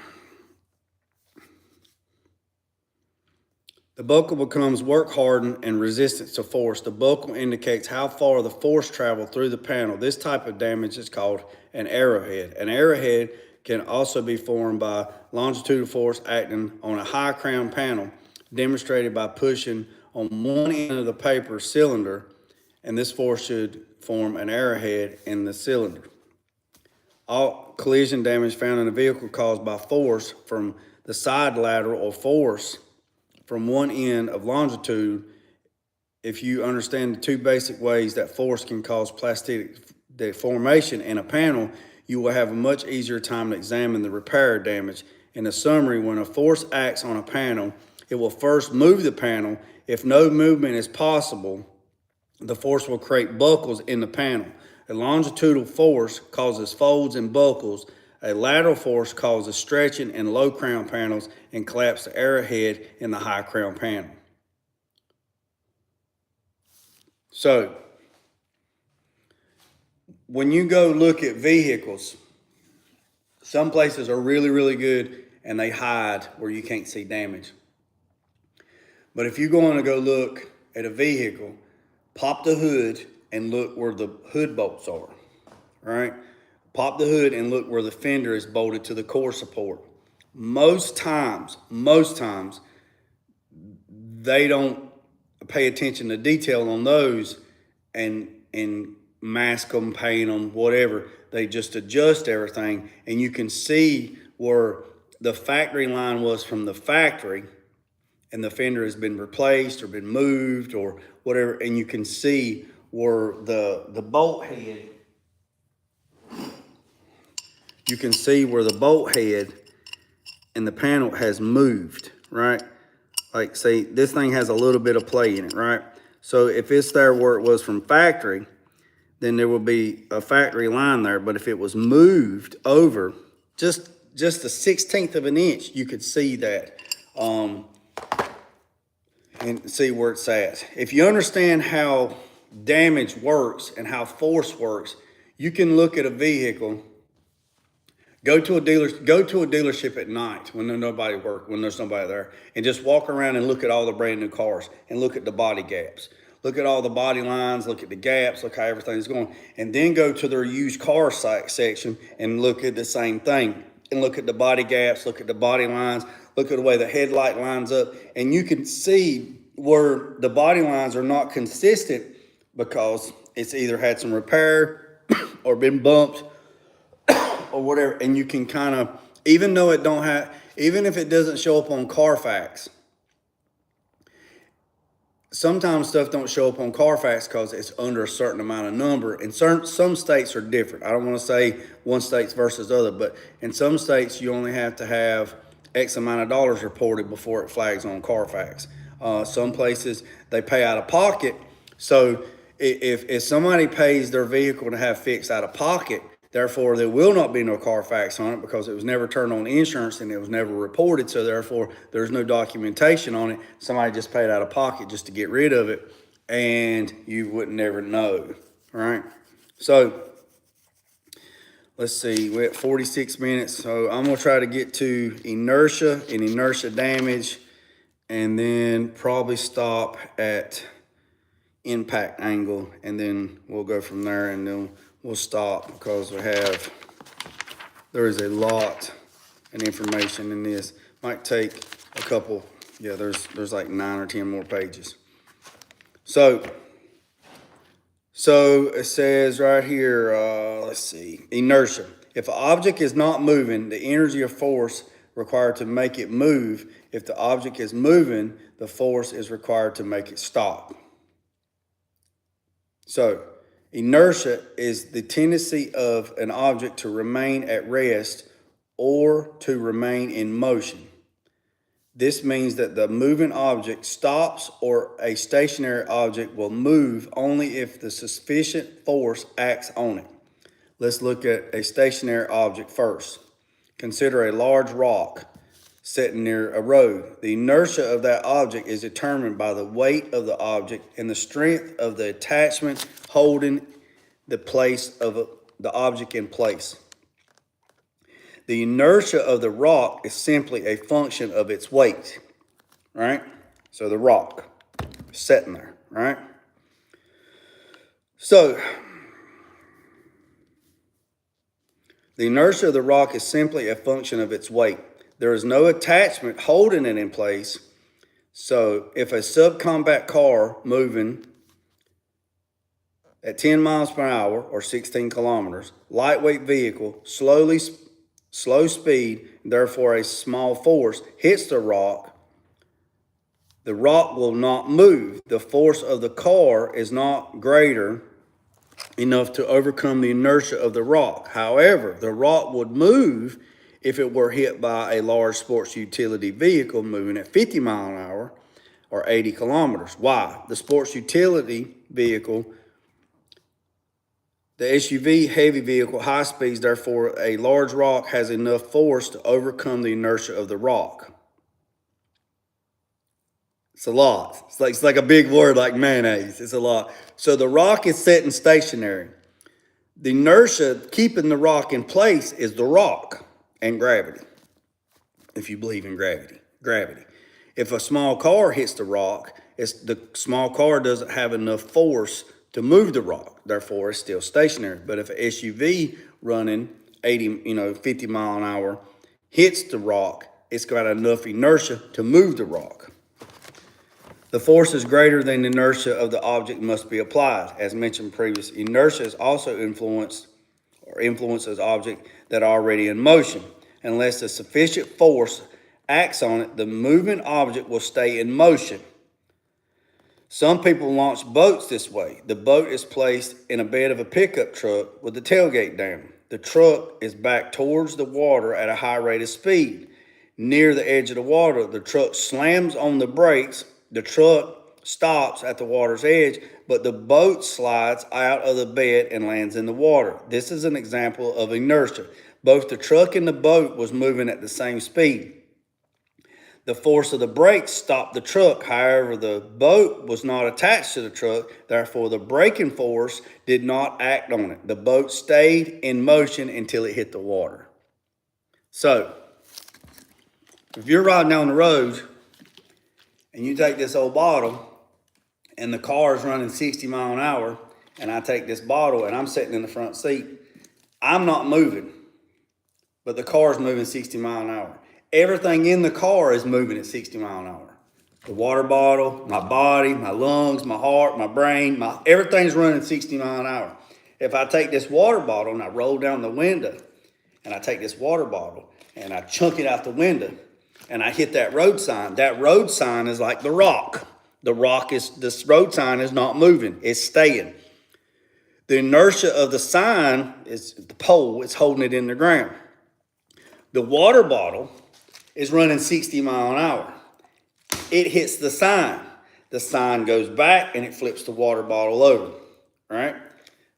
The buckle becomes work hardened and resistant to force. The buckle indicates how far the force traveled through the panel. This type of damage is called an arrowhead. An arrowhead can also be formed by longitudinal force acting on a high crown panel, demonstrated by pushing on one end of the paper cylinder, and this force should form an arrowhead in the cylinder. All collision damage found in a vehicle caused by force from the side lateral or force from one end of longitude. If you understand the 2 basic ways that force can cause plastic deformation in a panel, you will have a much easier time to examine the repair damage. In a summary, when a force acts on a panel, it will first move the panel. If no movement is possible, the force will create buckles in the panel. A longitudinal force causes folds and buckles. A lateral force causes stretching in low crown panels and collapse the arrowhead in the high crown panel. So, when you go look at vehicles, some places are really, really good and they hide where you can't see damage. But if you're going to go look at a vehicle, pop the hood and look where the hood bolts are, all right? Pop the hood and look where the fender is bolted to the core support. Most times, they don't pay attention to detail on those and mask them, paint them, whatever. They just adjust everything, and you can see where the factory line was from the factory and the fender has been replaced or been moved or whatever, and you can see where the bolt head, you can see where the bolt head and the panel has moved, right? Like, see, this thing has a little bit of play in it, right? So if it's there where it was from factory, then there will be a factory line there. But if it was moved over just a 1/16 of an inch, you could see that and see where it's at. If you understand how damage works and how force works, you can look at a vehicle. Go to a dealership at night when there's nobody there, and just walk around and look at all the brand new cars and look at the body gaps. look at all the body lines, look at the gaps, look how everything's going, and then go to their used car section and look at the same thing. And look at the body gaps, look at the body lines, look at the way the headlight lines up, and you can see where the body lines are not consistent because it's either had some repair or been bumped or whatever. And you can kind of, even if it doesn't show up on Carfax, sometimes stuff don't show up on Carfax because it's under a certain amount of number. And some states are different. I don't want to say one state's versus other, but in some states you only have to have X amount of dollars reported before it flags on Carfax. Some places they pay out of pocket. So if somebody pays their vehicle to have fixed out of pocket, therefore there will not be no Carfax on it because it was never turned on insurance and it was never reported. So therefore there's no documentation on it. Somebody just paid out of pocket just to get rid of it, and you would never know, right? So let's see, we're at 46 minutes. So I'm gonna try to get to inertia and inertia damage, and then probably stop at impact angle, and then we'll go from there, and then we'll stop because there is a lot of information in this. Might take a couple, yeah, there's like 9 or 10 more pages. So it says right here, let's see, inertia. If an object is not moving, the energy or force required to make it move. If the object is moving, the force is required to make it stop. So inertia is the tendency of an object to remain at rest or to remain in motion. This means that the moving object stops, or a stationary object will move only if the sufficient force acts on it. Let's look at a stationary object first. Consider a large rock sitting near a road. The inertia of that object is determined by the weight of the object and the strength of the attachment holding the place of the object in place. The inertia of the rock is simply a function of its weight, right? So the rock is sitting there, right? So the inertia of the rock is simply a function of its weight. There is no attachment holding it in place. So if a subcombat car moving at 10 miles per hour or 16 kilometers, lightweight vehicle, slow speed, therefore a small force, hits the rock will not move. The force of the car is not greater enough to overcome the inertia of the rock. However, the rock would move if it were hit by a large sports utility vehicle moving at 50 miles an hour or 80 kilometers. Why? The sports utility vehicle, the SUV heavy vehicle, high speeds, therefore a large rock has enough force to overcome the inertia of the rock. It's a lot. It's like a big word like mayonnaise. It's a lot. So the rock is sitting stationary. The inertia keeping the rock in place is the rock and gravity, if you believe in gravity. If a small car hits the rock, the small car doesn't have enough force to move the rock, therefore it's still stationary. But if an SUV running 50 mile an hour hits the rock, it's got enough inertia to move the rock. The force is greater than the inertia of the object must be applied. As mentioned previously, inertia is also influences object that are already in motion. Unless a sufficient force acts on it, the moving object will stay in motion. Some people launch boats this way. The boat is placed in a bed of a pickup truck with the tailgate down. The truck is back towards the water at a high rate of speed. Near the edge of the water, the truck slams on the brakes. The truck stops at the water's edge, but the boat slides out of the bed and lands in the water. This is an example of inertia. Both the truck and the boat was moving at the same speed. The force of the brakes stopped the truck. However, the boat was not attached to the truck. Therefore, the braking force did not act on it. The boat stayed in motion until it hit the water. So, if you're riding down the road and you take this old bottle and the car is running 60 mile an hour, and I take this bottle and I'm sitting in the front seat, I'm not moving, but the car is moving 60 mile an hour. Everything in the car is moving at 60 mile an hour. The water bottle, my body, my lungs, my heart, my brain, everything's running 60 mile an hour. If I take this water bottle and I roll down the window, and I take this water bottle and I chunk it out the window and I hit that road sign is like the rock. This road sign is not moving, it's staying. The inertia of the sign is the pole, it's holding it in the ground. The water bottle is running 60 mile an hour. It hits the sign goes back and it flips the water bottle over, right?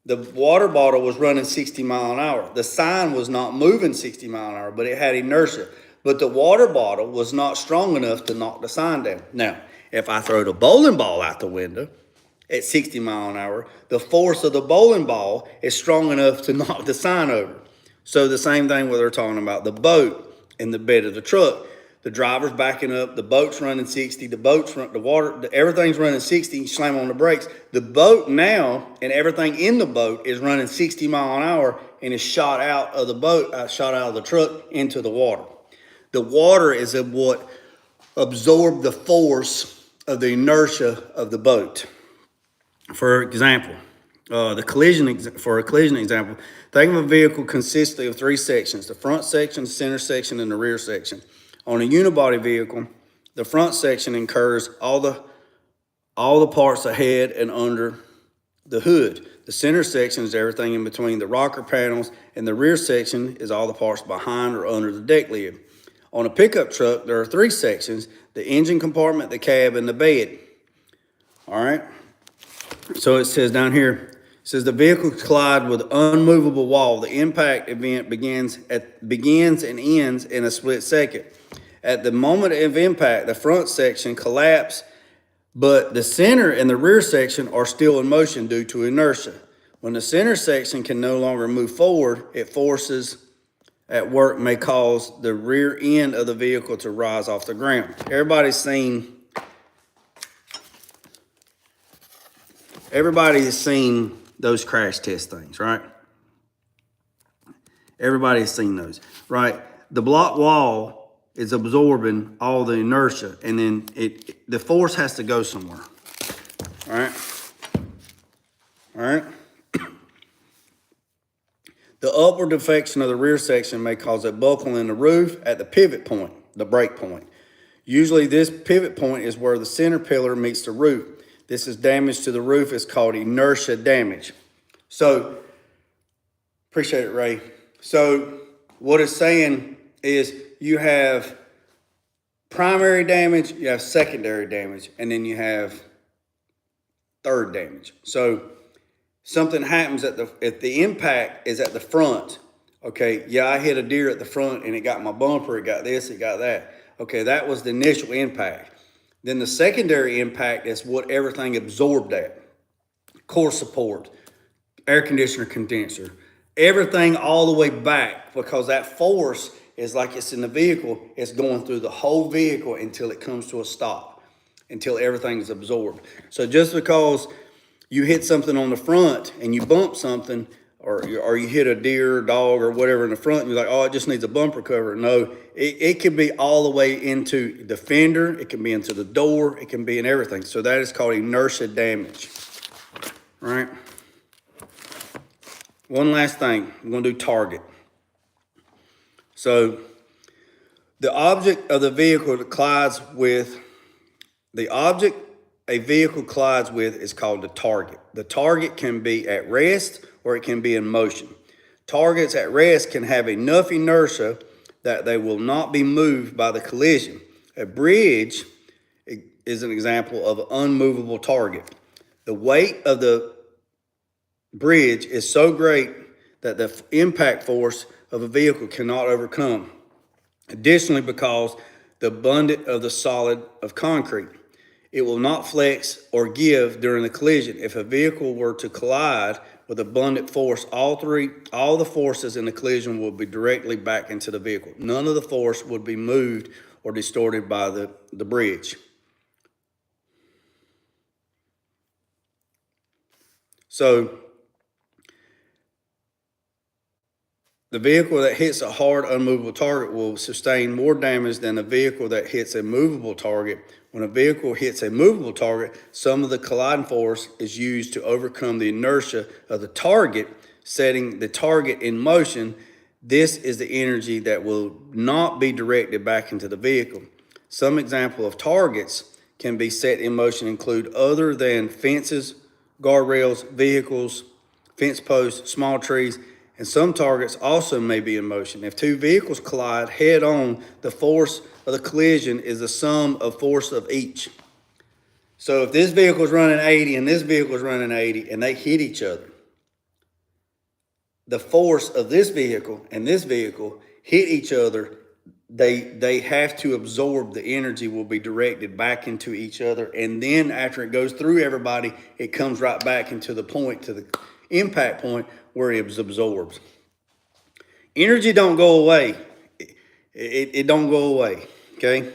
The water bottle was running 60 mile an hour. The sign was not moving 60 mile an hour, but it had inertia. But the water bottle was not strong enough to knock the sign down. Now, if I throw the bowling ball out the window at 60 mile an hour, the force of the bowling ball is strong enough to knock the sign over. So the same thing where they're talking about the boat in the bed of the truck. The driver's backing up, the boat's running 60, everything's running 60, you slam on the brakes. The boat now and everything in the boat is running 60 mile an hour and is shot out of the truck into the water. The water is what absorbed the force of the inertia of the boat. For example, for a collision example, think of a vehicle consisting of three sections: the front section, the center section, and the rear section. On a unibody vehicle, the front section incurs all the parts ahead and under the hood. The center section is everything in between the rocker panels, and the rear section is all the parts behind or under the deck lid. On a pickup truck, there are three sections: the engine compartment, the cab, and the bed. All right? So it says down here, it says the vehicle collide with unmovable wall. The impact event begins and ends in a split second. At the moment of impact, the front section collapses, but the center and the rear section are still in motion due to inertia. When the center section can no longer move forward, forces at work may cause the rear end of the vehicle to rise off the ground. Everybody's seen those crash test things, right? Everybody's seen those, right? The block wall is absorbing all the inertia, and then the force has to go somewhere. All right. The upward deflection of the rear section may cause a buckle in the roof at the pivot point, the break point. Usually this pivot point is where the center pillar meets the roof. This is damage to the roof. It's called inertia damage. So, appreciate it, Ray. So what it's saying is you have primary damage, you have secondary damage, and then you have third damage. So something happens if the impact is at the front. Okay, yeah, I hit a deer at the front and it got my bumper, it got this, it got that. Okay, that was the initial impact. Then the secondary impact is what everything absorbed at. Core support, air conditioner condenser, everything all the way back, because that force is like it's in the vehicle, it's going through the whole vehicle until it comes to a stop, until everything is absorbed. So just because you hit something on the front and you bump something, or you hit a deer, dog, or whatever in the front, and you're like, oh, it just needs a bumper cover. No, it can be all the way into the fender, it can be into the door, it can be in everything. So that is called inertia damage, right? One last thing, I'm gonna do target. So the object of the vehicle that collides with, a vehicle collides with is called the target. The target can be at rest or it can be in motion. Targets at rest can have enough inertia that they will not be moved by the collision. A bridge is an example of an unmovable target. The weight of the bridge is so great that the impact force of a vehicle cannot overcome. Additionally, because the abundance of the solid of concrete, it will not flex or give during the collision. If a vehicle were to collide with abundant force, all the forces in the collision will be directly back into the vehicle. None of the force would be moved or distorted by the bridge. So the vehicle that hits a hard, unmovable target will sustain more damage than a vehicle that hits a movable target. When a vehicle hits a movable target, some of the colliding force is used to overcome the inertia of the target, setting the target in motion. This is the energy that will not be directed back into the vehicle. Some example of targets can be set in motion include other than fences, guardrails, vehicles, fence posts, small trees, and some targets also may be in motion. If two vehicles collide head on, the force of the collision is the sum of force of each. So if this vehicle is running 80 and this vehicle is running 80 and they hit each other, the force of this vehicle and this vehicle hit each other, they have to absorb the energy will be directed back into each other. And then after it goes through everybody, it comes right back into the point, to the impact point where it absorbs. Energy don't go away. It don't go away, okay?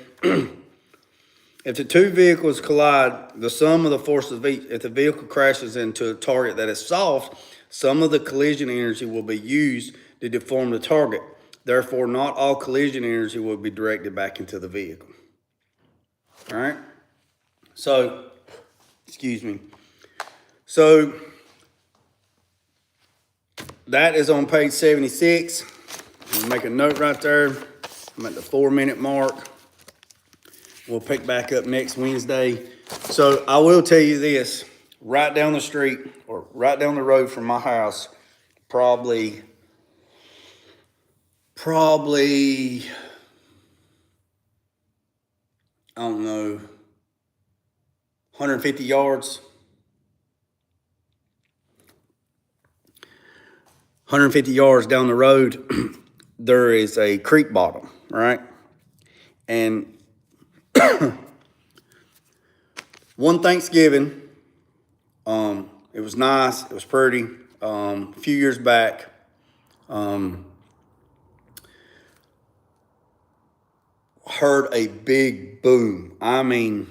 If the two vehicles collide, the sum of the forces of each, if the vehicle crashes into a target that is soft, some of the collision energy will be used to deform the target. Therefore, not all collision energy will be directed back into the vehicle. All right? So, excuse me. So, that is on page 76. I'll make a note right there. I'm at the 4-minute mark. We'll pick back up next Wednesday. So I will tell you this, right down the street or right down the road from my house, probably, I don't know, 150 yards. 150 yards down the road, there is a creek bottom, right? And one Thanksgiving, it was nice, it was pretty. A few years back, heard a big boom. I mean,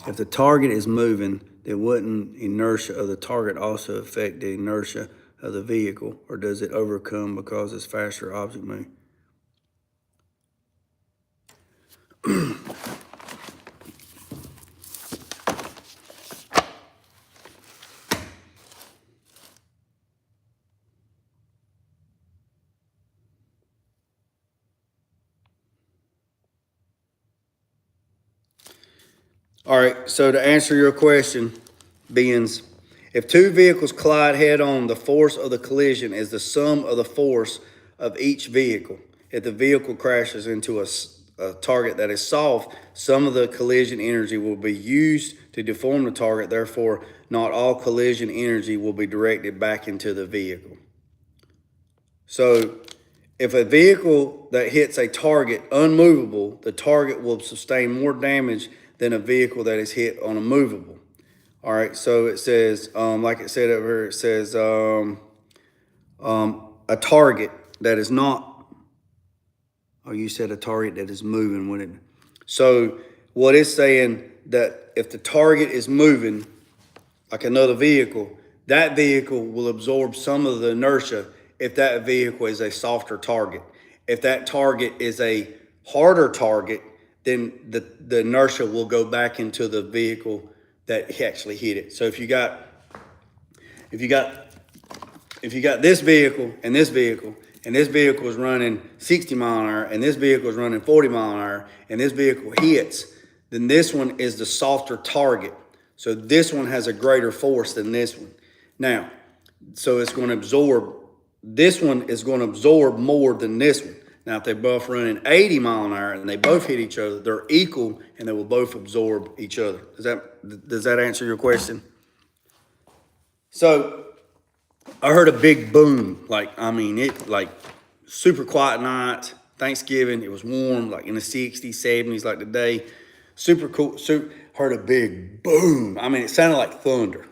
if the target is moving, then wouldn't inertia of the target also affect the inertia of the vehicle, or does it overcome because it's faster object moving? All right, so to answer your question, Beans, if two vehicles collide head on, the force of the collision is the sum of the force of each vehicle. If the vehicle crashes into a target that is soft, some of the collision energy will be used to deform the target. Therefore, not all collision energy will be directed back into the vehicle. So if a vehicle that hits a target unmovable, the target will sustain more damage than a vehicle that is hit on a movable. All right, so it says, like it said over here, it says a target that is not, oh, you said a target that is moving, wouldn't it? So what it's saying that if the target is moving, like another vehicle, that vehicle will absorb some of the inertia if that vehicle is a softer target. If that target is a harder target, then the inertia will go back into the vehicle that actually hit it. So if you got this vehicle and this vehicle, and this vehicle is running 60 mile an hour, and this vehicle is running 40 mile an hour, and this vehicle hits, then this one is the softer target. So this one has a greater force than this one. Now, so it's going to absorb, this one is going to absorb more than this one. Now, if they're both running 80 mile an hour and they both hit each other, they're equal and they will both absorb each other. Does that answer your question? So I heard a big boom. Like super quiet night, Thanksgiving. It was warm, like in the 60s, 70s, like today. Super cool. Heard a big boom. I mean, it sounded like thunder.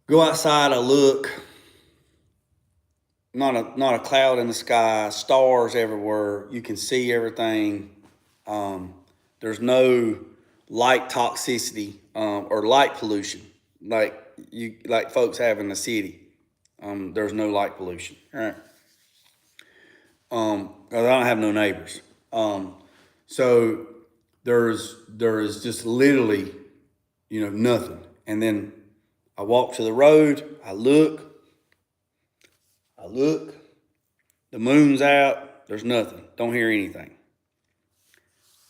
Go outside, I look. Not a cloud in the sky, stars everywhere. You can see everything. There's no light toxicity or light pollution. Like folks have in the city. There's no light pollution. All right. 'Cause I don't have no neighbors. So there is just literally, nothing. And then I walk to the road. I look. The moon's out. There's nothing. Don't hear anything.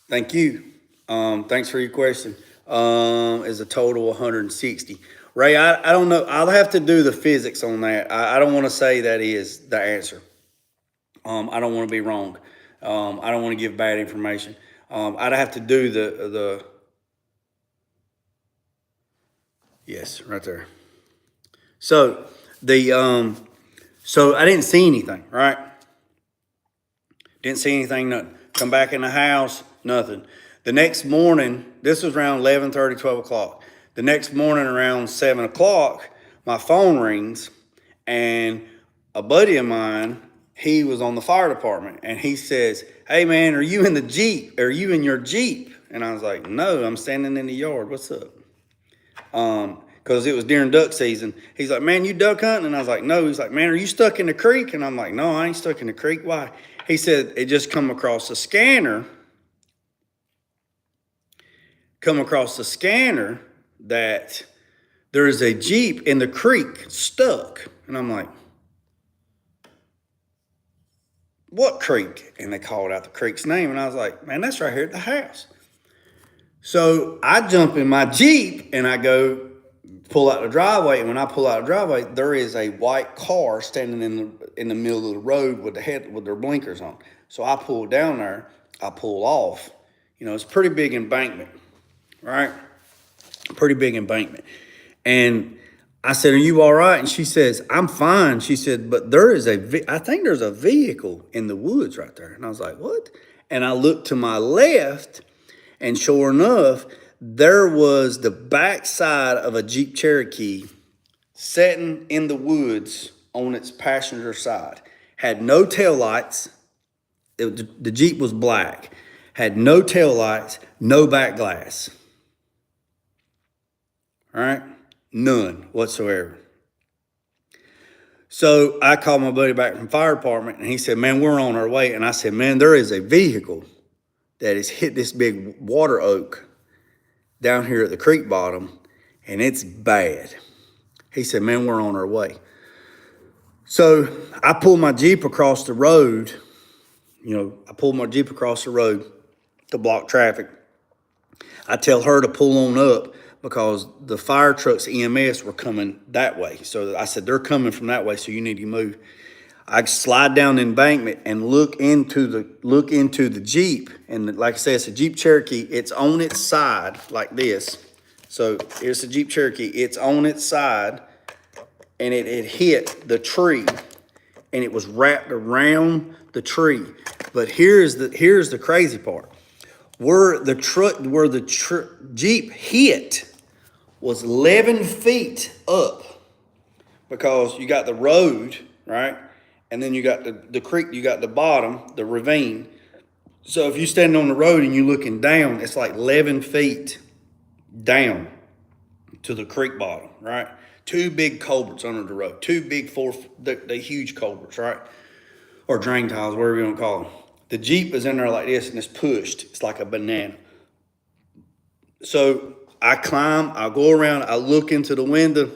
Thank you. Thanks for your question. Is a total 160. Ray, I don't know. I'll have to do the physics on that. I don't want to say that is the answer. I don't want to be wrong. I don't want to give bad information. I'd have to do the yes, right there. So so I didn't see anything, right? Didn't see anything, nothing. Come back in the house, nothing. The next morning, this was around 11:30, 12 o'clock. The next morning around 7 o'clock, my phone rings, and a buddy of mine, he was on the fire department, and he says, "Hey man, are you in the Jeep? Are you in your Jeep?" And I was like, "No, I'm standing in the yard. What's up?" Because it was during duck season. He's like, "Man, you duck hunting?" And I was like, "No." He's like, "Man, are you stuck in the creek?" And I'm like, "No, I ain't stuck in the creek. Why?" He said, "It just come across the scanner that there is a Jeep in the creek stuck." And I'm like, "What creek?" And they called out the creek's name. And I was like, "Man, that's right here at the house." So I jump in my Jeep and I go pull out the driveway. And when I pull out the driveway, there is a white car standing in the middle of the road with their blinkers on. So I pull down there, I pull off. It's a pretty big embankment, right? Pretty big embankment. And I said, "Are you all right?" And she says, "I'm fine." She said, "But I think there's a vehicle in the woods right there." And I was like, "What?" And I looked to my left, and sure enough, there was the backside of a Jeep Cherokee sitting in the woods on its passenger side. Had no taillights. The Jeep was black. Had no taillights, no back glass. All right? None whatsoever. So I called my buddy back from the fire department, and he said, "Man, we're on our way." And I said, "Man, there is a vehicle that has hit this big water oak down here at the creek bottom, and it's bad." He said, "Man, we're on our way." So I pulled my Jeep across the road. To block traffic. I tell her to pull on up because the fire trucks, EMS, were coming that way. So I said, "They're coming from that way, so you need to move." I slide down the embankment and look into the Jeep, and like I said, it's a Jeep Cherokee. It's on its side like this. So here's the Jeep Cherokee. It's on its side, and it hit the tree, and it was wrapped around the tree. But here's the crazy part. Where the Jeep hit was 11 feet up, because you got the road, right? And then you got the creek, you got the bottom, the ravine. So if you're standing on the road and you're looking down, it's like 11 feet down to the creek bottom, right? Two big culverts under the road, two big the huge culverts, right? Or drain tiles, whatever you want to call them. The Jeep is in there like this, and it's pushed. It's like a banana. So I climb, I go around, I look into the window.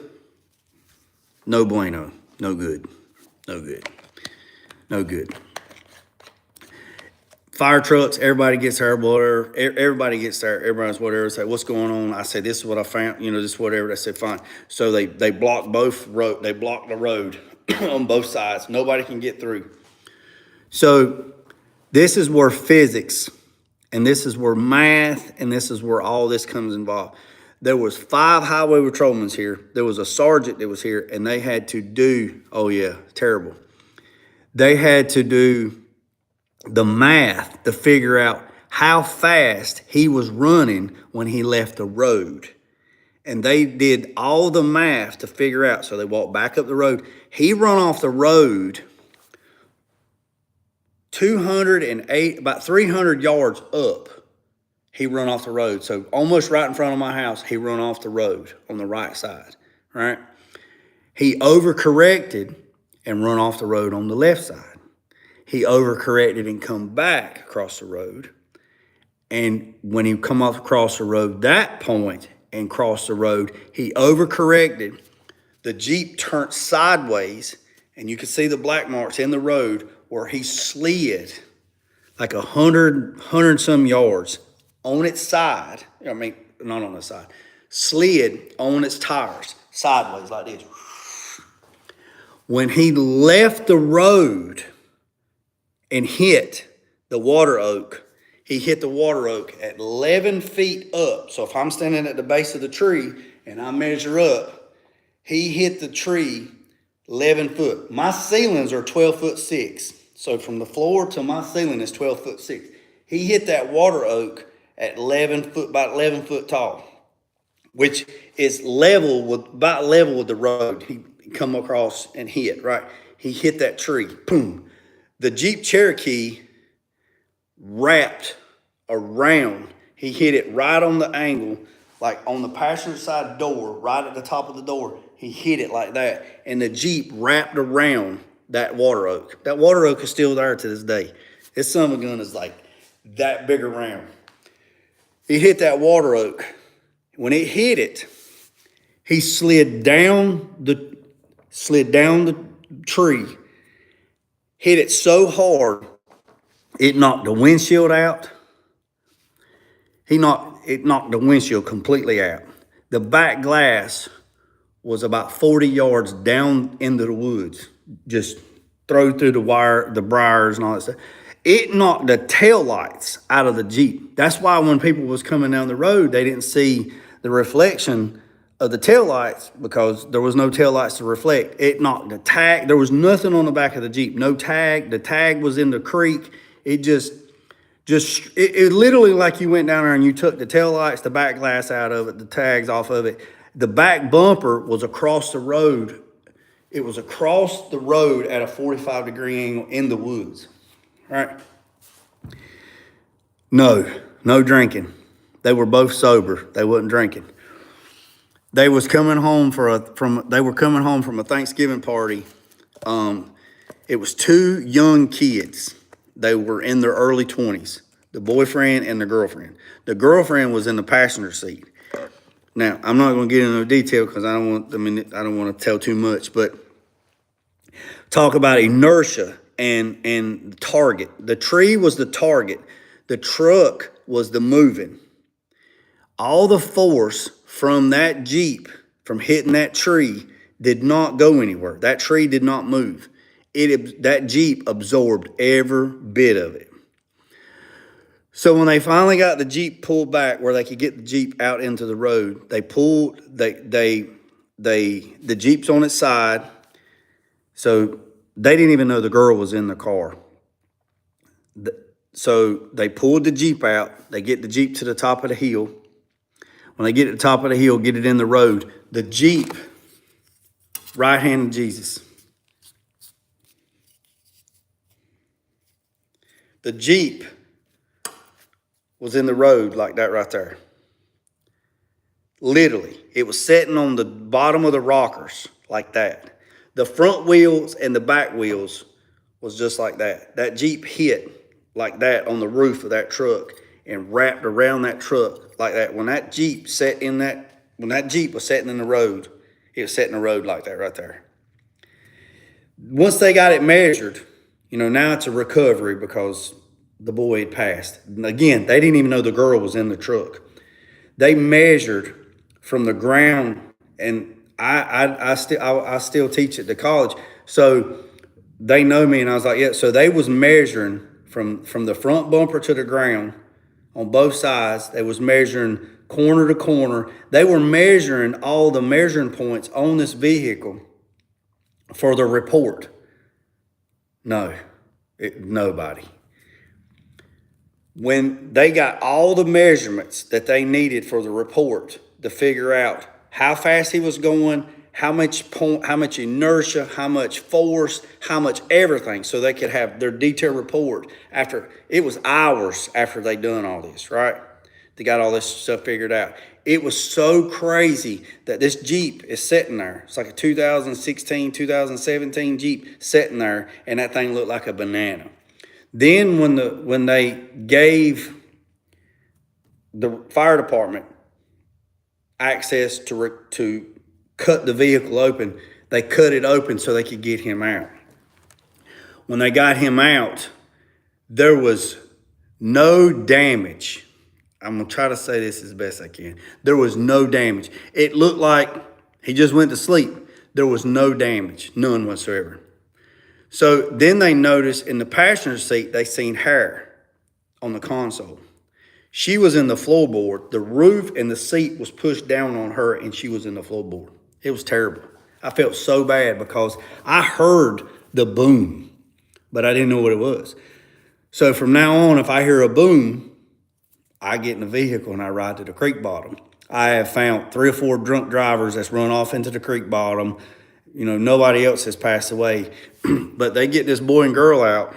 No bueno, no good, no good. No good. Fire trucks, everybody gets there, whatever. Everybody gets there, everybody's whatever. Say, "What's going on?" I said, "This is what I found, this whatever." They said, "Fine." So they blocked they blocked the road on both sides. Nobody can get through. So this is where physics, and this is where math, and this is where all this comes involved. There was 5 highway patrolmen here. There was a sergeant that was here, and they had to do, terrible. They had to do the math to figure out how fast he was running when he left the road. And they did all the math to figure out. So they walked back up the road. He run off the road 208, about 300 yards up. He run off the road. So almost right in front of my house, he run off the road on the right side, right? He overcorrected and run off the road on the left side. He overcorrected and come back across the road. And when he come off across the road, that point and crossed the road, he overcorrected. The Jeep turned sideways, and you could see the black marks in the road where he slid like 100 some yards on its side. I mean, not on the side, slid on its tires sideways like this. When he left the road and hit the water oak, he hit the water oak at 11 feet up. So if I'm standing at the base of the tree and I measure up, he hit the tree 11 foot. My ceilings are 12'6". So from the floor to my ceiling is 12'6". He hit that water oak at 11 foot, about 11 foot tall, which is about level with the road. He come across and hit, right? He hit that tree, boom. The Jeep Cherokee wrapped around. He hit it right on the angle, like on the passenger side door, right at the top of the door. He hit it like that, and the Jeep wrapped around that water oak. That water oak is still there to this day. This son of a gun is like that big around. He hit that water oak. When it hit it, he slid down the tree, hit it so hard, it knocked the windshield out. It knocked the windshield completely out. The back glass was about 40 yards down into the woods, just throw through the briars and all that stuff. It knocked the tail lights out of the Jeep. That's why when people was coming down the road, they didn't see the reflection of the tail lights because there was no tail lights to reflect. It knocked the tag. There was nothing on the back of the Jeep. No tag. The tag was in the creek. It literally like you went down there and you took the tail lights, the back glass out of it, the tags off of it. The back bumper was across the road. It was across the road at a 45-degree angle in the woods, right? No drinking. They were both sober. They wasn't drinking. They was coming home they were coming home from a Thanksgiving party. It was two young kids. They were in their early 20s, the boyfriend and the girlfriend. The girlfriend was in the passenger seat. Now, I'm not going to get into detail because I don't want to tell too much, but talk about inertia and target. The tree was the target. The truck was the moving. All the force from that Jeep, from hitting that tree, did not go anywhere. That tree did not move. That Jeep absorbed every bit of it. So when they finally got the Jeep pulled back where they could get the Jeep out into the road, the Jeep's on its side. So they didn't even know the girl was in the car. So they pulled the Jeep out. They get the Jeep to the top of the hill. When they get to the top of the hill, get it in the road, the Jeep, right hand of Jesus. The Jeep was in the road like that right there. Literally, it was sitting on the bottom of the rockers like that. The front wheels and the back wheels was just like that. That Jeep hit like that on the roof of that truck and wrapped around that truck like that. When that Jeep was sitting in the road, it was setting the road like that right there. Once they got it measured, now it's a recovery because the boy had passed. Again, they didn't even know the girl was in the truck. They measured from the ground, and I still teach at the college, so they know me, and I was like, yeah. So they was measuring from the front bumper to the ground on both sides. They was measuring corner to corner. They were measuring all the measuring points on this vehicle for the report. Nobody. When they got all the measurements that they needed for the report to figure out how fast he was going, how much inertia, how much force, how much everything, so they could have their detailed report after, it was hours after they done all this, right? They got all this stuff figured out. It was so crazy that this Jeep is sitting there. It's like a 2016, 2017 Jeep sitting there, and that thing looked like a banana. Then when they gave the fire department access to cut the vehicle open, they cut it open so they could get him out. When they got him out, there was no damage. I'm going to try to say this as best I can. There was no damage. It looked like he just went to sleep. There was no damage, none whatsoever. So then they noticed in the passenger seat, they seen hair on the console. She was in the floorboard. The roof and the seat was pushed down on her, and she was in the floorboard. It was terrible. I felt so bad because I heard the boom, but I didn't know what it was. So from now on, if I hear a boom, I get in the vehicle and I ride to the creek bottom. I have found 3 or 4 drunk drivers that's run off into the creek bottom. You know, nobody else has passed away. But they get this boy and girl out,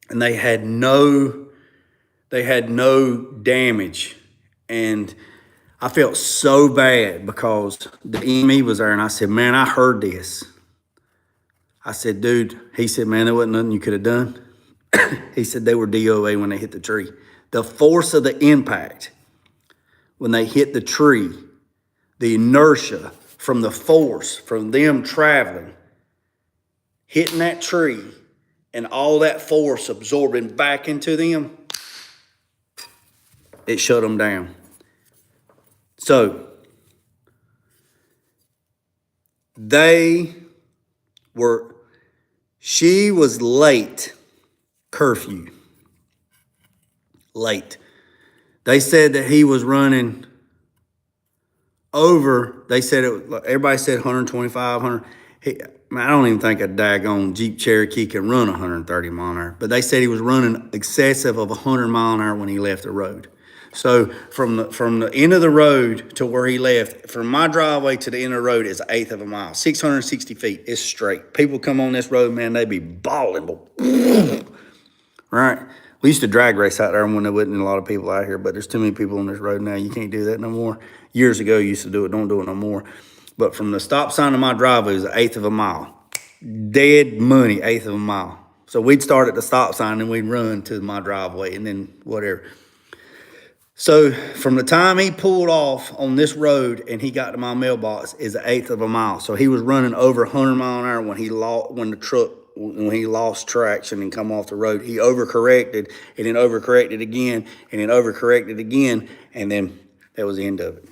and they had no damage. And I felt so bad because the EME was there, and I said, man, I heard this. I said, dude, he said, man, there wasn't nothing you could have done. He said they were DOA when they hit the tree. The force of the impact, when they hit the tree, the inertia from the force, from them traveling, hitting that tree, and all that force absorbing back into them, it shut them down. So, she was late, curfew. Late. They said that he was running over, they said everybody said 125, 100. I don't even think a daggone Jeep Cherokee can run 130 mile an hour, but they said he was running excessive of 100 mile an hour when he left the road. So from the end of the road to where he left, from my driveway to the end of the road is 1/8 of a mile, 660 feet. It's straight. People come on this road, man, they be balling. Right? We used to drag race out there when there wasn't a lot of people out here, but there's too many people on this road now. You can't do that no more. Years ago, you used to do it. Don't do it no more. But from the stop sign to my driveway is 1/8 of a mile. Dead money, 1/8 of a mile. So we'd start at the stop sign and we'd run to my driveway and then whatever. So from the time he pulled off on this road and he got to my mailbox is 1/8 of a mile. So he was running over 100 mile an hour when he lost traction and come off the road. He overcorrected and then overcorrected again and then overcorrected again, and then that was the end of it.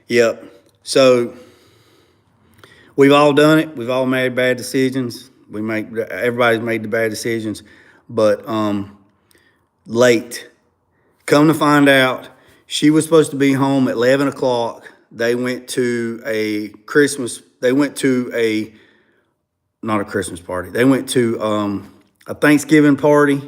Yep. So we've all done it. We've all made bad decisions. Everybody's made the bad decisions, but late. Come to find out, she was supposed to be home at 11 o'clock. They went to not a Christmas party. They went to a Thanksgiving party.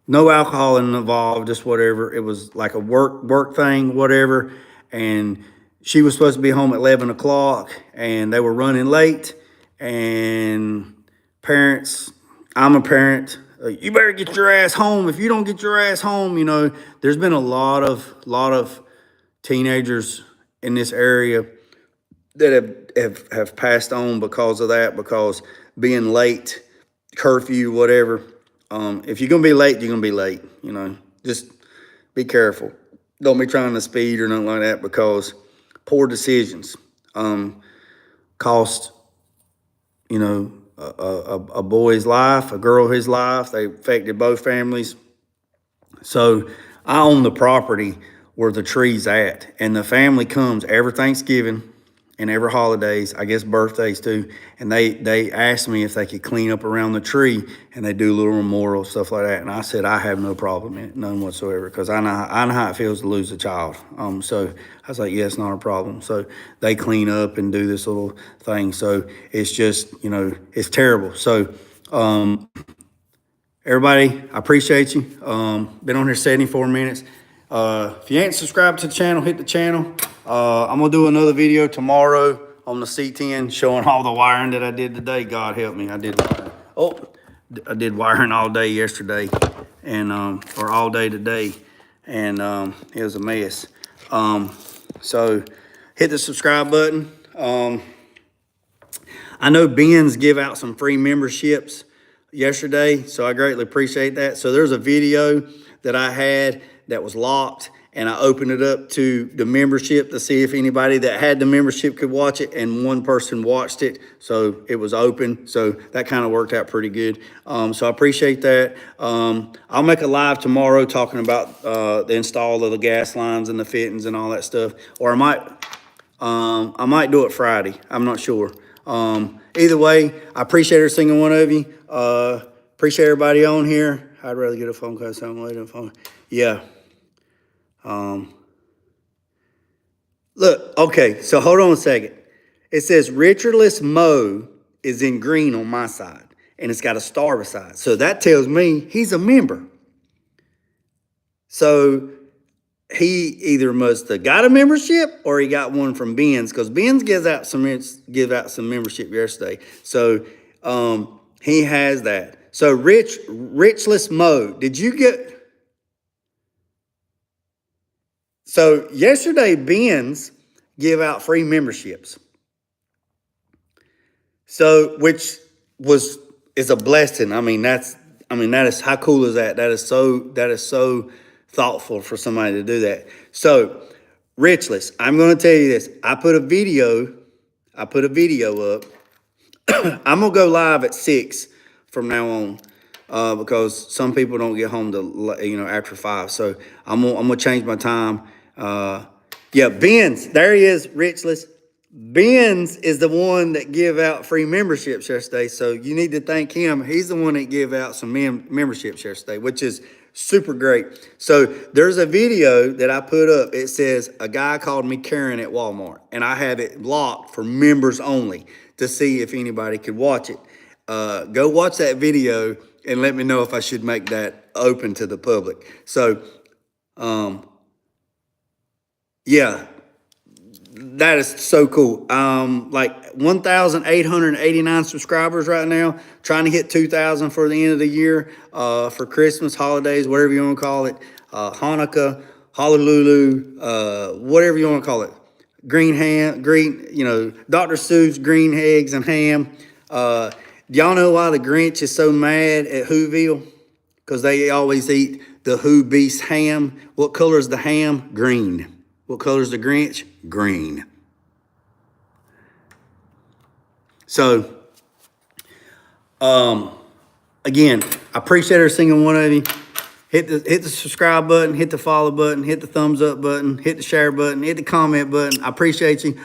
No alcohol involved, just whatever. It was like a work thing, whatever. And she was supposed to be home at 11 o'clock, and they were running late. And parents, I'm a parent, you better get your ass home. If you don't get your ass home, you know, there's been a lot of teenagers in this area that have passed on because of that, because being late, curfew, whatever. If you're going to be late, you're going to be late, you know. Just be careful. Don't be trying to speed or nothing like that, because poor decisions cost, you know, a boy's life, a girl his life. They affected both families. So I own the property where the tree's at, and the family comes every Thanksgiving and every holidays, I guess birthdays too, and they asked me if they could clean up around the tree, and they do little memorial stuff like that. And I said I have no problem in it, none whatsoever, because I know how it feels to lose a child. So I was like, yeah, it's not a problem. So they clean up and do this little thing. So it's just, you know, it's terrible. So everybody, I appreciate you. Been on here 74 minutes. If you ain't subscribed to the channel, hit the channel. I'm gonna do another video tomorrow on the C10 showing all the wiring that I did today. God help me, I did wiring. I did wiring all day yesterday, and or all day today, and it was a mess. So hit the subscribe button. I know Ben's give out some free memberships yesterday, so I greatly appreciate that. So there's a video that I had that was locked, and I opened it up to the membership to see if anybody that had the membership could watch it, and one person watched it, so it was open. So that kind of worked out pretty good. So I appreciate that. I'll make a live tomorrow talking about the install of the gas lines and the fittings and all that stuff, or I might do it Friday. I'm not sure. Either way, I appreciate every single one of you. Appreciate everybody on here. I'd rather get a phone call something later than phone. Yeah. Look, okay, so hold on a second. It says Richardless Mo is in green on my side, and it's got a star beside. So that tells me he's a member. So he either must have got a membership or he got one from Ben's, because Ben's give out some membership yesterday. So he has that. So Richless Mo, did you get? So yesterday Ben's give out free memberships. So which is a blessing. I mean that is, how cool is that? That is so thoughtful for somebody to do that. So, Richless, I'm going to tell you this. I put a video up. I'm going to go live at 6 from now on because some people don't get home to, after 5. So, I'm going to change my time. Yeah, Ben's, there he is, Richless. Ben's is the one that give out free memberships yesterday. So, you need to thank him. He's the one that give out some memberships yesterday, which is super great. So there's a video that I put up. It says, a guy called me Karen at Walmart, and I have it locked for members only to see if anybody could watch it. Go watch that video and let me know if I should make that open to the public. So, yeah, that is so cool. Like 1,889 subscribers right now, trying to hit 2,000 for the end of the year, for Christmas, holidays, whatever you want to call it, Hanukkah, Hallelujah, whatever you want to call it. Dr. Seuss green eggs and ham. Do y'all know why the Grinch is so mad at Whoville? Because they always eat the Who Beast ham. What color is the ham? Green. What color is the Grinch? Green. So, again, I appreciate every single one of you. Hit the subscribe button, hit the follow button, hit the thumbs up button, hit the share button, hit the comment button. I appreciate you.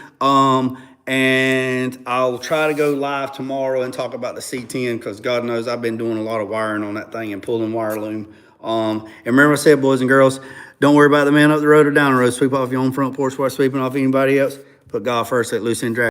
And I'll try to go live tomorrow and talk about the C10, because God knows I've been doing a lot of wiring on that thing and pulling wire loom. And remember I said, boys and girls, don't worry about the man up the road or down the road. Sweep off your own front porch while sweeping off anybody else. Put God first at loose end drag.